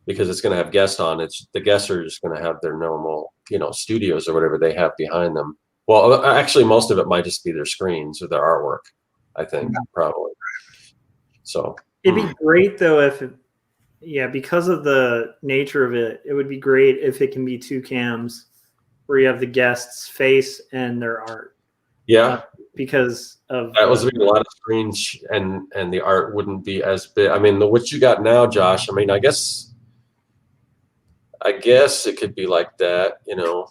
S1: because it's going to have guests on, the guests are just going to have their normal, studios or whatever they have behind them. Well, actually, most of it might just be their screens or their artwork, I think, probably. So
S2: it'd be great though if because of the nature of it, it would be great if it can be 2 cams where you have the guest's face and their art.
S1: Yeah.
S2: Because of
S1: that was a lot of screens and the art wouldn't be as big. I mean, what you got now, Josh, I mean, I guess it could be like that,
S2: It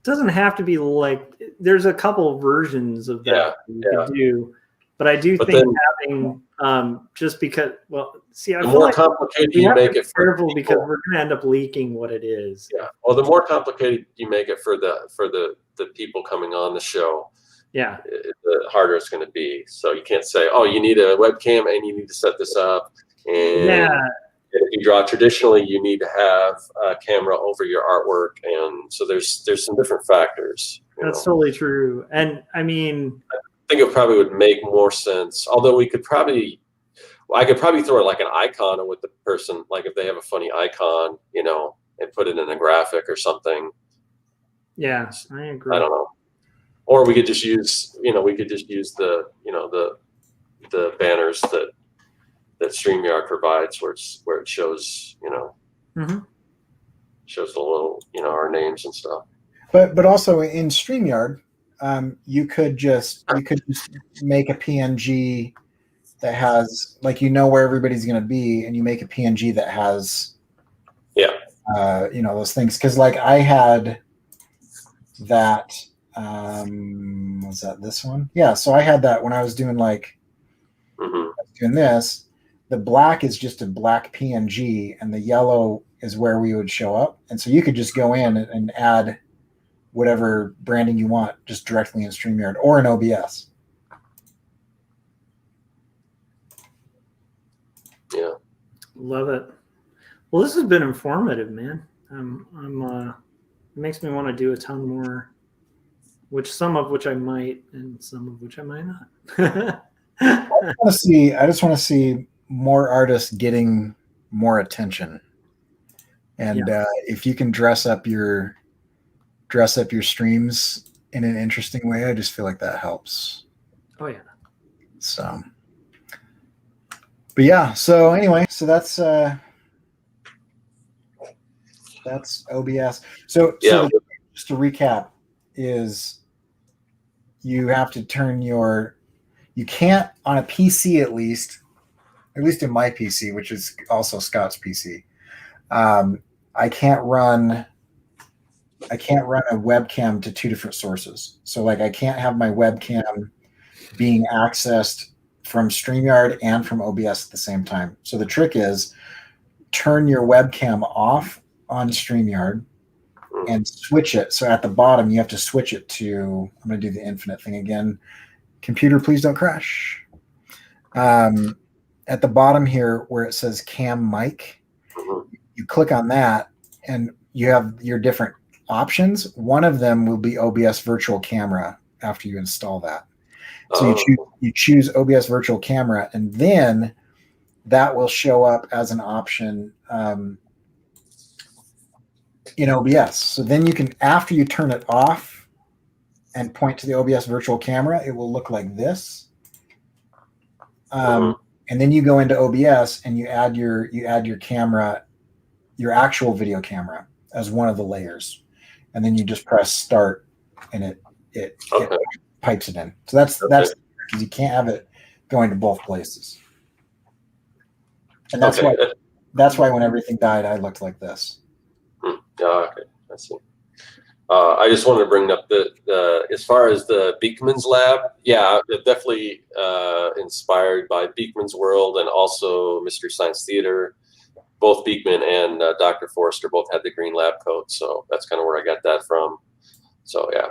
S2: doesn't have to be like, there's a couple of versions of that you could do, but I do think having just because, well, see, I
S1: the
S2: feel
S1: more
S2: like
S1: complicated
S2: we
S1: you
S2: have
S1: make
S2: to be
S1: it
S2: careful because we're going to end up leaking what it is.
S1: Yeah. Well, the more complicated you make it for the people coming on the show, the harder it's going to be. So you can't say, oh, you need a webcam and you need to set this up. And if you draw traditionally, you need to have a camera over your artwork. And so there's some different factors.
S2: That's totally true. And I mean,
S1: I think it probably would make more sense. Although I could probably throw like an icon with the person, like if they have a funny icon, and put it in a graphic or something.
S2: Yeah, I agree.
S1: I don't know. Or we could just use, the banners that StreamYard provides, where it shows, shows the little, our names and stuff.
S3: But also in StreamYard, you could just make a PNG that has, like, where everybody's going to be, and you make a PNG that has those things. Because like I had that, was that this one? Yeah, so I had that when I was doing doing this. The black is just a black PNG, and the yellow is where we would show up. And so you could just go in and add whatever branding you want just directly in StreamYard or in OBS.
S1: Yeah.
S2: Love it. Well, this has been informative, man. It makes me want to do a ton more, some of which I might, and some of which I might not.
S3: I just want to see more artists getting more attention. And if you can dress up your streams in an interesting way, I just feel like that helps.
S2: Oh yeah.
S3: So, but yeah. So anyway, so that's OBS. So just to recap, is you have to turn you can't on a PC at least in my PC, which is also Scott's PC. I can't run a webcam to 2 different sources. So like I can't have my webcam being accessed from StreamYard and from OBS at the same time. So the trick is turn your webcam off on StreamYard and switch it. So at the bottom, you have to switch it to, I'm going to do the infinite thing again. Computer, please don't crash. At the bottom here where it says cam mic, you click on that and you have your different options. One of them will be OBS virtual camera after you install that. So you choose OBS virtual camera, and then that will show up as an option in OBS. So then you can, after you turn it off and point to the OBS virtual camera, it will look like this. And then you go into OBS and you add your camera, your actual video camera, as one of the layers, and then you just press start, and it pipes it in. So that's because you can't have it going to both places, and that's why when everything died, I looked like this.
S1: Okay, I see. I just wanted to bring up the as far as the Beekman's Lab, definitely inspired by Beekman's World and also Mystery Science Theater. Both Beekman and Dr. Forrester both had the green lab coat, so that's kind of where I got that from. So yeah,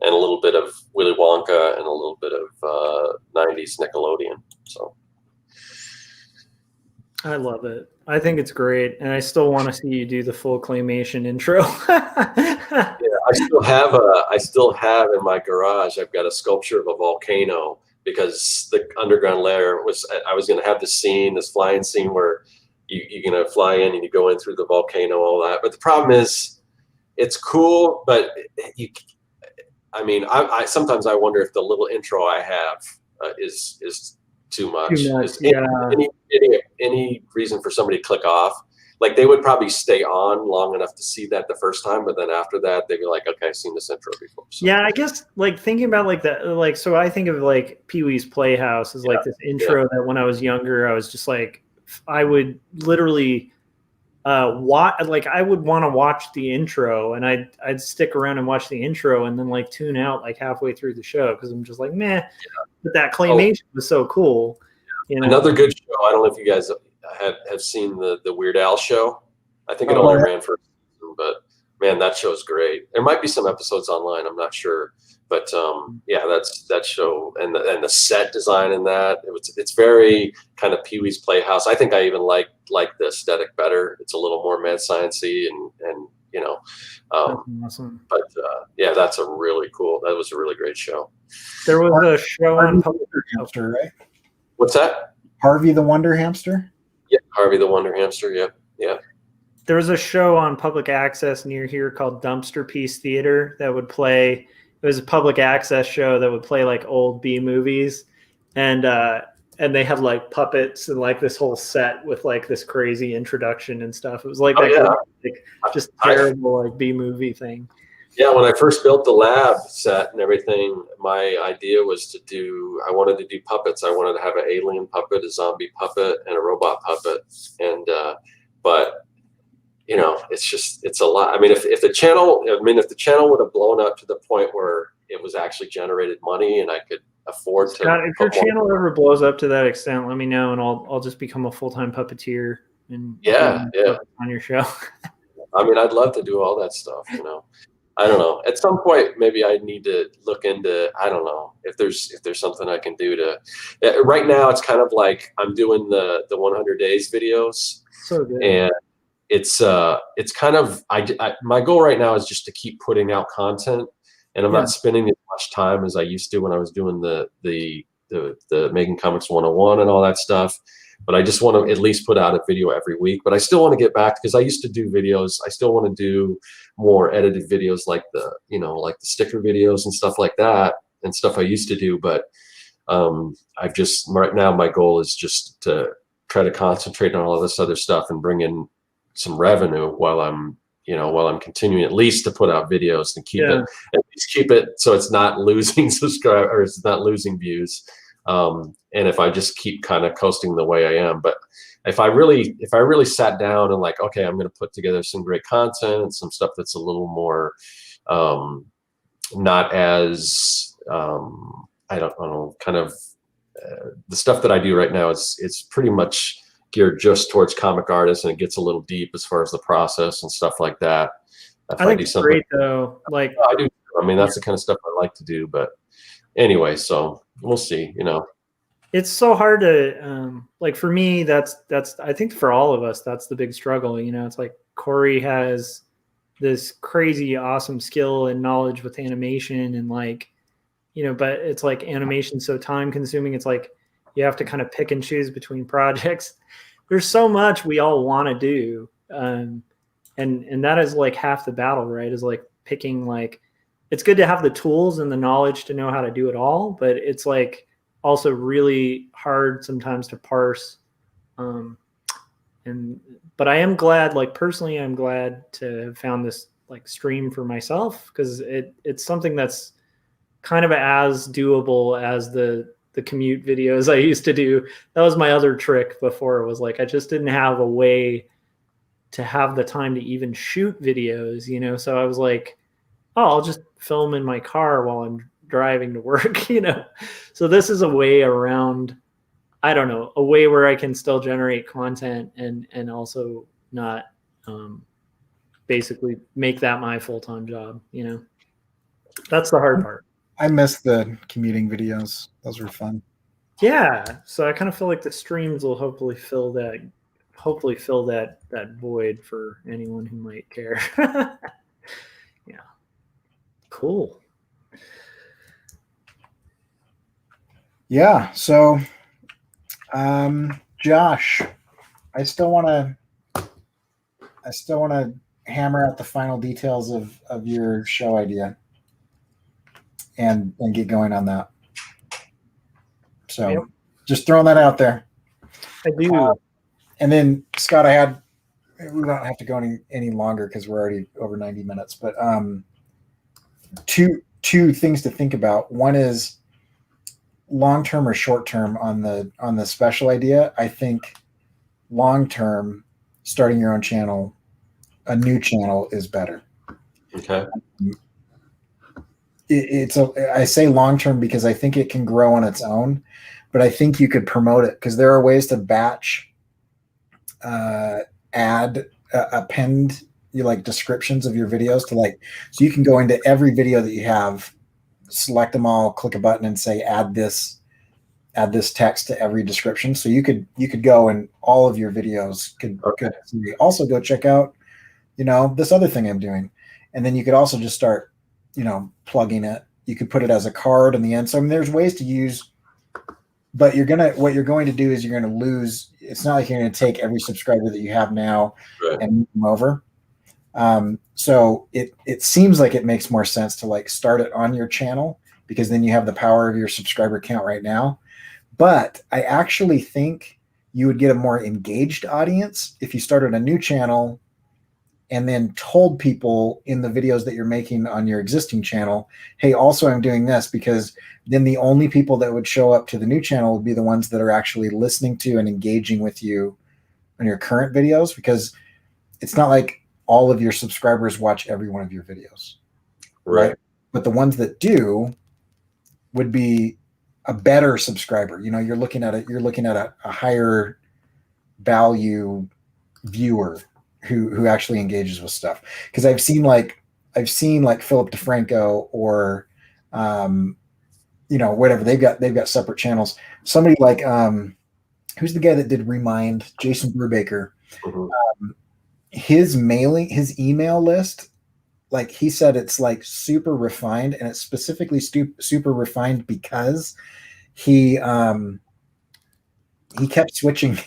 S1: and a little bit of Willy Wonka and a little bit of 90s Nickelodeon. So
S2: I love it. I think it's great, and I still want to see you do the full claymation intro.
S1: yeah, I still have in my garage. I've got a sculpture of a volcano because the underground layer was. I was going to have this flying scene where you're going to fly in and you go in through the volcano, all that. But the problem is, it's cool, but I sometimes I wonder if the little intro I have is too much.
S2: Too much,
S1: Is
S2: yeah.
S1: any reason for somebody to click off? Like they would probably stay on long enough to see that the first time, but then after that they'd be like, okay, I've seen this intro before. So.
S2: Yeah, I guess like thinking about like that, like so I think of like Pee-wee's Playhouse as like this intro that when I was younger, I was just like, I would literally watch, like I would want to watch the intro, and I'd stick around and watch the intro, and then like tune out like halfway through the show because I'm just like, meh. Yeah. But that claymation was so cool. You know?
S1: Another good show. I don't know if you guys have seen the Weird Al show. I think it only ran for a season, but man, that show's great. There might be some episodes online. I'm not sure, but yeah, that's that show and the set design in that. It's very kind of Pee-wee's Playhouse. I think I even like the aesthetic better. It's a little more mad sciencey and you know,
S2: awesome.
S1: But yeah, that was a really great show.
S2: There was a show on
S3: Public Hamster, right?
S1: What's that?
S3: Harvey the Wonder Hamster?
S1: Yeah, Harvey the Wonder Hamster. Yep. Yeah.
S2: There was a show on public access near here called Dumpster Piece Theater that would play. It was a public access show that would play like old B movies, and they had like puppets and like this whole set with like this crazy introduction and stuff. It was like just terrible like B movie thing.
S1: Yeah, when I first built the lab set and everything, my idea was I wanted to do puppets. I wanted to have an alien puppet, a zombie puppet, and a robot puppet. And but you know, it's a lot. I mean, if the channel would have blown up to the point where it was actually generated money and I could afford to.
S2: Scott, if your channel ever blows up to that extent, let me know and I'll just become a full-time puppeteer and on your show.
S1: I mean, I'd love to do all that stuff, you know. I don't know. At some point, maybe I need to look into. I don't know if there's something I can do to. Right now, it's kind of like I'm doing the 100 days videos,
S2: so good.
S1: And it's kind of my goal right now is just to keep putting out content, and I'm not spending as much time as I used to when I was doing the Making Comics 101 and all that stuff. But I just want to at least put out a video every week. But I still want to get back because I used to do videos. I still want to do more edited videos like the sticker videos and stuff like that and stuff I used to do. But I've just right now my goal is just to try to concentrate on all this other stuff and bring in some revenue while I'm continuing at least to put out videos and keep it so it's not losing subscribers or it's not losing views. And if I just keep kind of coasting the way I am, but if I really sat down and like, okay, I'm going to put together some great content and some stuff that's a little more, not as, I don't know, kind of the stuff that I do right now it's pretty much geared just towards comic artists, and it gets a little deep as far as the process and stuff like that.
S2: I think it's great though. Like
S1: I do. I mean, that's the kind of stuff I like to do, but anyway, so we'll see, you know.
S2: It's so hard to like for me that's I think for all of us that's the big struggle, you know. It's like Corey has this crazy awesome skill and knowledge with animation and like, you know, but it's like animation's so time consuming. It's like you have to kind of pick and choose between projects. There's so much we all want to do, and that is like half the battle, right? Is like picking like it's good to have the tools and the knowledge to know how to do it all, but it's like also really hard sometimes to parse. But I am glad, like personally, I'm glad to have found this like stream for myself because it's something that's kind of as doable as the commute videos I used to do. That was my other trick before. It was like I just didn't have a way to have the time to even shoot videos, you know. So I was like, oh, I'll just film in my car while I'm driving to work, you know. So this is a way around, I don't know, a way where I can still generate content and also not basically make that my full-time job, you know. That's the hard part.
S3: I miss the commuting videos. Those were fun.
S2: Yeah. So I kind of feel like the streams will hopefully fill that void for anyone who might care. Yeah. Cool.
S3: Yeah. So, Josh, I still want to hammer out the final details of your show idea and get going on that. So
S2: Yep.
S3: just throwing that out there.
S2: I do.
S3: And then Scott, we don't have to go any longer because we're already over 90 minutes, but two things to think about. One is long-term or short-term on the special idea. I think long-term, starting your own channel, a new channel is better.
S1: Okay.
S3: I say long-term because I think it can grow on its own, but I think you could promote it because there are ways to batch add append like descriptions of your videos to so you can go into every video that you have, select them all, click a button and say add this text to every description. So you could go and all of your videos could also go check out this other thing I'm doing, and then you could also just start plugging it. You could put it as a card in the end. So I mean, there's ways to use, but what you're going to do is you're going to lose. It's not like you're going to take every subscriber that you have now and move them over. So it seems like it makes more sense to start it on your channel because then you have the power of your subscriber count right now. But I actually think you would get a more engaged audience if you started a new channel and then told people in the videos that you're making on your existing channel, hey, also I'm doing this, because then the only people that would show up to the new channel would be the ones that are actually listening to and engaging with you on your current videos, because it's not like all of your subscribers watch every one of your videos. Right. But the ones that do would be a better subscriber. You're looking at a higher value viewer who actually engages with stuff. Because I've seen like Philip DeFranco or whatever, they've got separate channels. Somebody like who's the guy that did Remind, Jason Brubaker. Mm-hmm. His email list, like he said, it's like super refined, and it's specifically super refined because he kept switching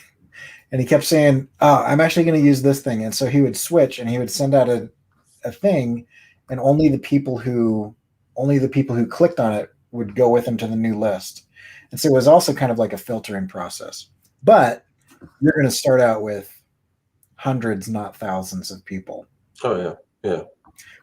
S3: and he kept saying, oh, I'm actually going to use this thing. And so he would switch and he would send out a thing, and only the people who clicked on it would go with him to the new list. And so it was also kind of like a filtering process. But you're going to start out with hundreds, not thousands of people.
S1: Oh yeah. Yeah.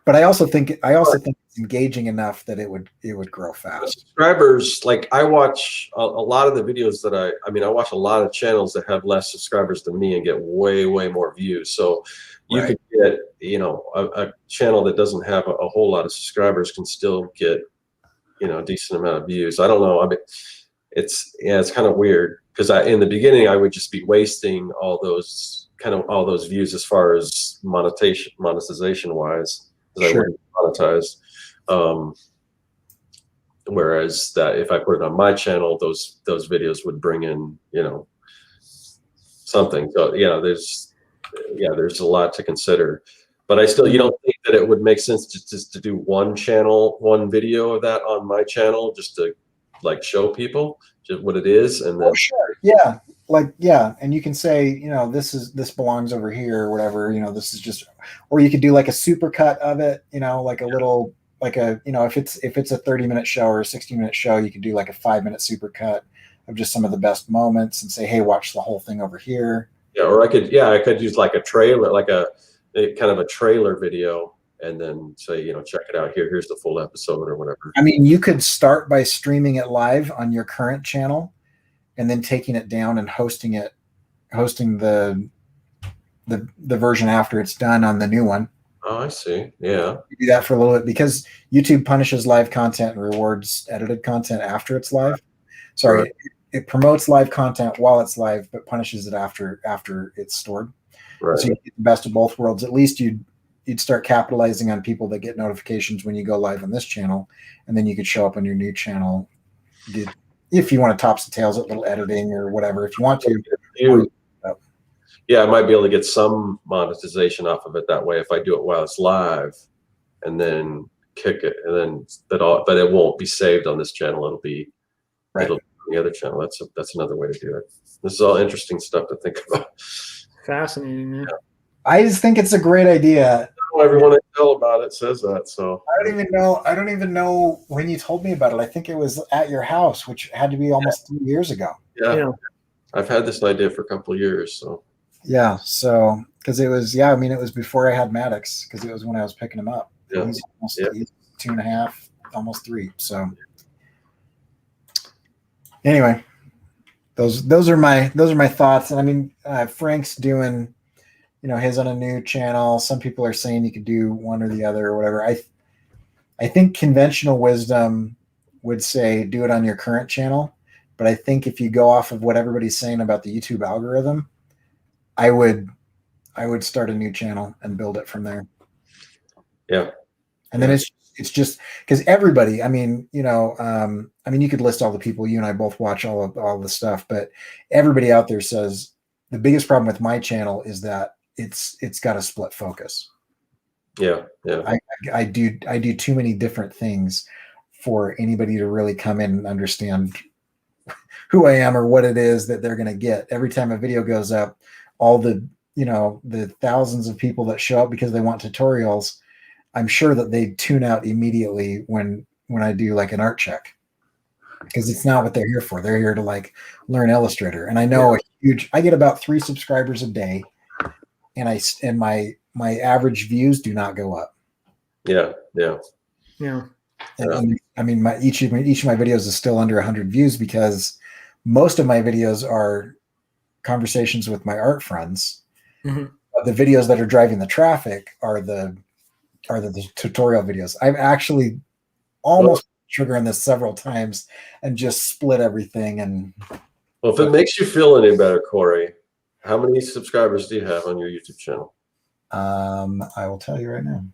S3: But I also think it's engaging enough that it would grow fast.
S1: Subscribers, like I watch a lot of the videos that I watch a lot of channels that have less subscribers than me and get way, way more views. So you could get, a channel that doesn't have a whole lot of subscribers can still get, a decent amount of views. I don't know. I mean, it's kind of weird because in the beginning I would just be wasting all those views as far as monetization wise. Because I wouldn't monetize. Whereas that if I put it on my channel, those videos would bring in, something. So there's a lot to consider. But I still, you don't think that it would make sense just to do one video of that on my channel, just to show people just what it is, and then
S3: sure, and you can say, this belongs over here or whatever, this is just, or you could do like a super cut of it, like a little, like a, if it's a 30-minute show or a 60-minute show, you could do like a 5-minute super cut of just some of the best moments and say, hey, watch the whole thing over here.
S1: Yeah, or I could use like a trailer, like a kind of a trailer video, and then say, check it out here. Here's the full episode or whatever.
S3: I mean, you could start by streaming it live on your current channel, and then taking it down and hosting the version after it's done on the new one.
S1: Oh, I see. Yeah.
S3: You do that for a little bit because YouTube punishes live content and rewards edited content after it's live. Sorry, right. It promotes live content while it's live, but punishes it after it's stored. Right. So you get the best of both worlds. At least you'd start capitalizing on people that get notifications when you go live on this channel, and then you could show up on your new channel. If you want to tops and tails it, little editing or whatever, if you want to.
S1: Yeah, I might be able to get some monetization off of it that way if I do it while it's live, and then kick it, and then but it won't be saved on this channel. It'll be on the other channel. That's another way to do it. This is all interesting stuff to think about.
S2: Fascinating. Yeah.
S3: I just think it's a great idea.
S1: Everyone I tell about it says that. So
S3: I don't even know when you told me about it. I think it was at your house, which had to be almost 3 years ago.
S1: Yeah. I've had this idea for a couple of years. So
S3: yeah, so because it was it was before I had Maddox, because it was when I was picking him up.
S1: Yeah.
S3: He's almost 2.5, almost 3. So anyway, those are my thoughts. And I mean, Frank's doing his on a new channel. Some people are saying you could do one or the other or whatever. I think conventional wisdom would say do it on your current channel. But I think if you go off of what everybody's saying about the YouTube algorithm, I would start a new channel and build it from there.
S1: Yeah.
S3: And then it's just because everybody, I mean, you could list all the people. You and I both watch all the stuff, but everybody out there says the biggest problem with my channel is that it's got a split focus.
S1: Yeah. Yeah.
S3: I do too many different things for anybody to really come in and understand who I am or what it is that they're going to get. Every time a video goes up, all the thousands of people that show up because they want tutorials, I'm sure that they tune out immediately when I do like an art check, because it's not what they're here for. They're here to like learn Illustrator. And I know I get about 3 subscribers a day, and my average views do not go up.
S1: Yeah.
S3: And I mean, each of my videos is still under 100 views, because most of my videos are conversations with my art friends.
S2: Mm-hmm.
S3: The videos that are driving the traffic are the tutorial videos. I've actually almost triggered on this several times and just split everything. And
S1: well, if it makes you feel any better, Corey, how many subscribers do you have on your YouTube channel?
S3: I will tell you right now.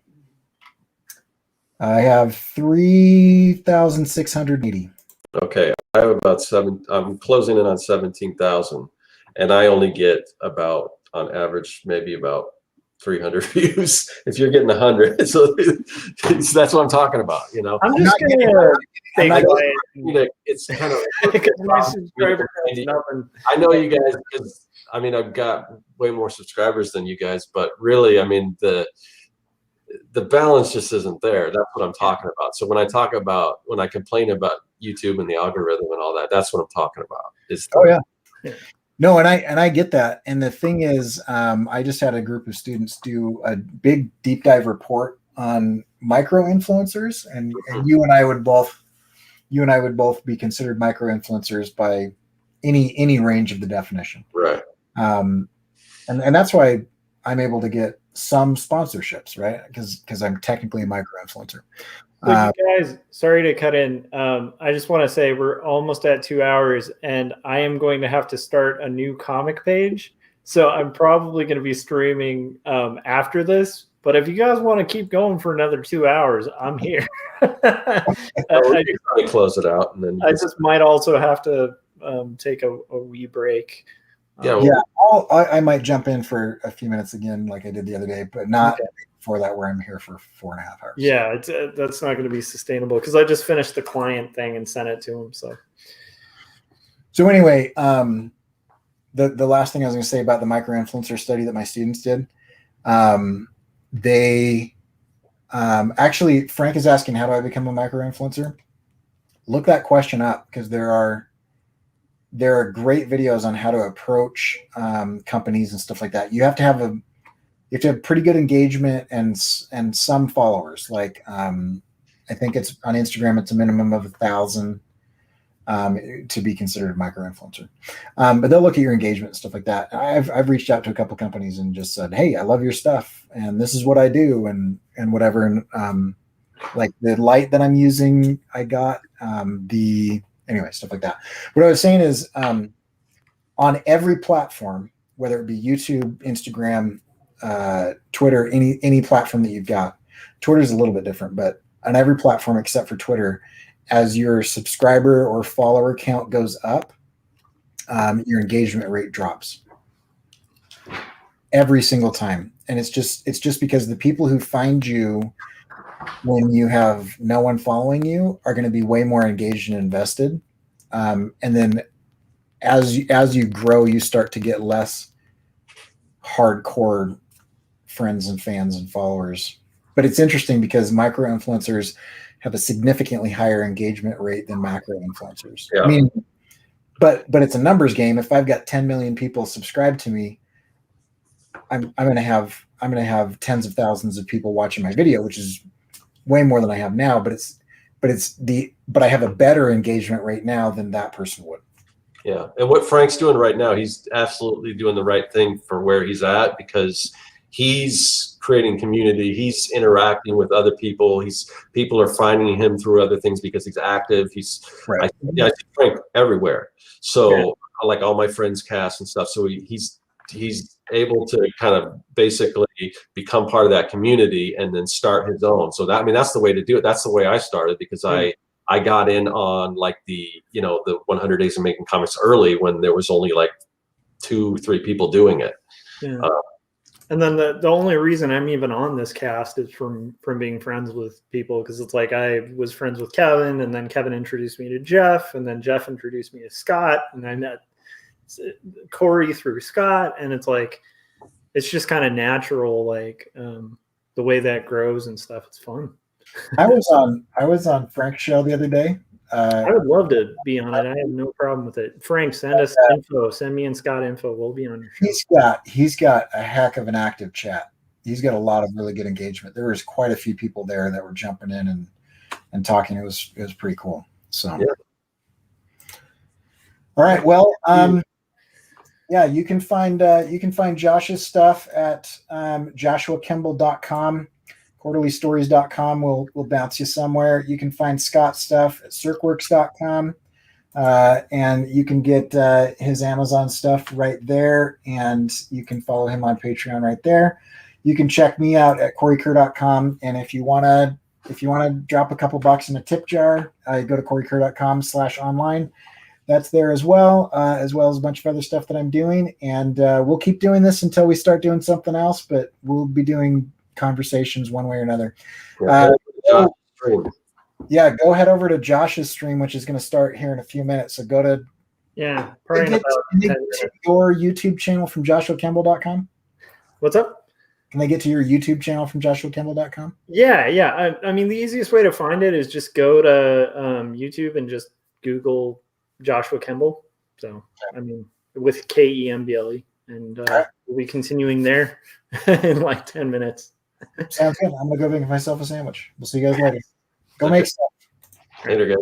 S3: I have 3,680.
S1: Okay, I have about I'm closing in on 17,000, and I only get about, on average, maybe about 300 views. If you're getting 100, so that's what I'm talking about.
S2: I'm just gonna stay quiet.
S1: It's kind of
S2: my subscriber count's nothing.
S1: I know you guys, because I mean I've got way more subscribers than you guys, but really, I mean the balance just isn't there. That's what I'm talking about. So when I complain about YouTube and the algorithm and all that, that's what I'm talking about.
S3: No, and I get that. And the thing is, I just had a group of students do a big deep dive report on micro influencers, and you and I would both be considered micro influencers by any range of the definition.
S1: Right.
S3: And that's why I'm able to get some sponsorships, right? Because I'm technically a micro influencer.
S2: So you guys, sorry to cut in. I just want to say we're almost at 2 hours, and I am going to have to start a new comic page. So I'm probably going to be streaming after this. But if you guys want to keep going for another 2 hours, I'm here.
S1: I close it out, and then
S2: I just might also have to take a wee break.
S3: I might jump in for a few minutes again, like I did the other day, but not before that, where I'm here for 4.5 hours.
S2: Yeah, that's not going to be sustainable, because I just finished the client thing and sent it to him. So
S3: anyway, the last thing I was going to say about the micro influencer study that my students did, they actually, Frank is asking, how do I become a micro influencer? Look that question up, because there are great videos on how to approach companies and stuff like that. You have to have pretty good engagement and some followers. Like I think it's on Instagram, it's a minimum of 1,000 to be considered a micro influencer. But they'll look at your engagement and stuff like that. I've reached out to a couple companies and just said, hey, I love your stuff, and this is what I do, and whatever. And like the light that I'm using, I got anyway, stuff like that. What I was saying is, on every platform, whether it be YouTube, Instagram, Twitter, any platform that you've got. Twitter's a little bit different, but on every platform except for Twitter, as your subscriber or follower count goes up, your engagement rate drops every single time. And it's just because the people who find you when you have no one following you are going to be way more engaged and invested. And then as you grow, you start to get less hardcore friends and fans and followers. But it's interesting because micro influencers have a significantly higher engagement rate than macro influencers.
S1: Yeah.
S3: I mean, but it's a numbers game. If I've got 10 million people subscribed to me, I'm going to have tens of thousands of people watching my video, which is way more than I have now. But I have a better engagement rate now than that person would.
S1: Yeah, and what Frank's doing right now, he's absolutely doing the right thing for where he's at, because he's creating community. He's interacting with other people. People are finding him through other things because he's active.
S3: Right.
S1: I see Frank everywhere. So like all my friends cast and stuff. So he's able to kind of basically become part of that community and then start his own. So that's the way to do it. That's the way I started, because I got in on like the 100 Days of Making Comics early, when there was only like 2-3 people doing it.
S2: Yeah. And then the only reason I'm even on this cast is from being friends with people, because it's like I was friends with Kevin, and then Kevin introduced me to Jeff, and then Jeff introduced me to Scott, and I met Corey through Scott, and it's like it's just kind of natural, like the way that grows and stuff. It's fun.
S3: I was on Frank's show the other day.
S2: I would love to be on it. I have no problem with it. Frank, send us info. Send me and Scott info. We'll be on your show.
S3: He's got a heck of an active chat. He's got a lot of really good engagement. There was quite a few people there that were jumping in and talking. It was pretty cool. So, yeah. All right. Well, yeah, you can find Josh's stuff at joshuakimball.com. quarterlystories.com will bounce you somewhere. You can find Scott's stuff at circworks.com, and you can get his Amazon stuff right there, and you can follow him on Patreon right there. You can check me out at coreykerr.com, and if you want to drop a couple bucks in a tip jar, go to coreykerr.com/online. That's there as well as a bunch of other stuff that I'm doing, and we'll keep doing this until we start doing something else, but we'll be doing conversations one way or another. Go head over to Josh's stream, which is going to start here in a few minutes. So go to
S2: probably
S3: get to your YouTube channel from joshuakimball.com.
S2: What's up?
S3: Can they get to your YouTube channel from joshuakimball.com?
S2: Yeah. I mean, the easiest way to find it is just go to YouTube and just Google Joshua Kimball. So, I mean, with KEMBLE, and we'll be continuing there in like 10 minutes.
S3: Sounds good. I'm going to go make myself a sandwich. We'll see you guys later. Go make stuff.
S1: Later, guys.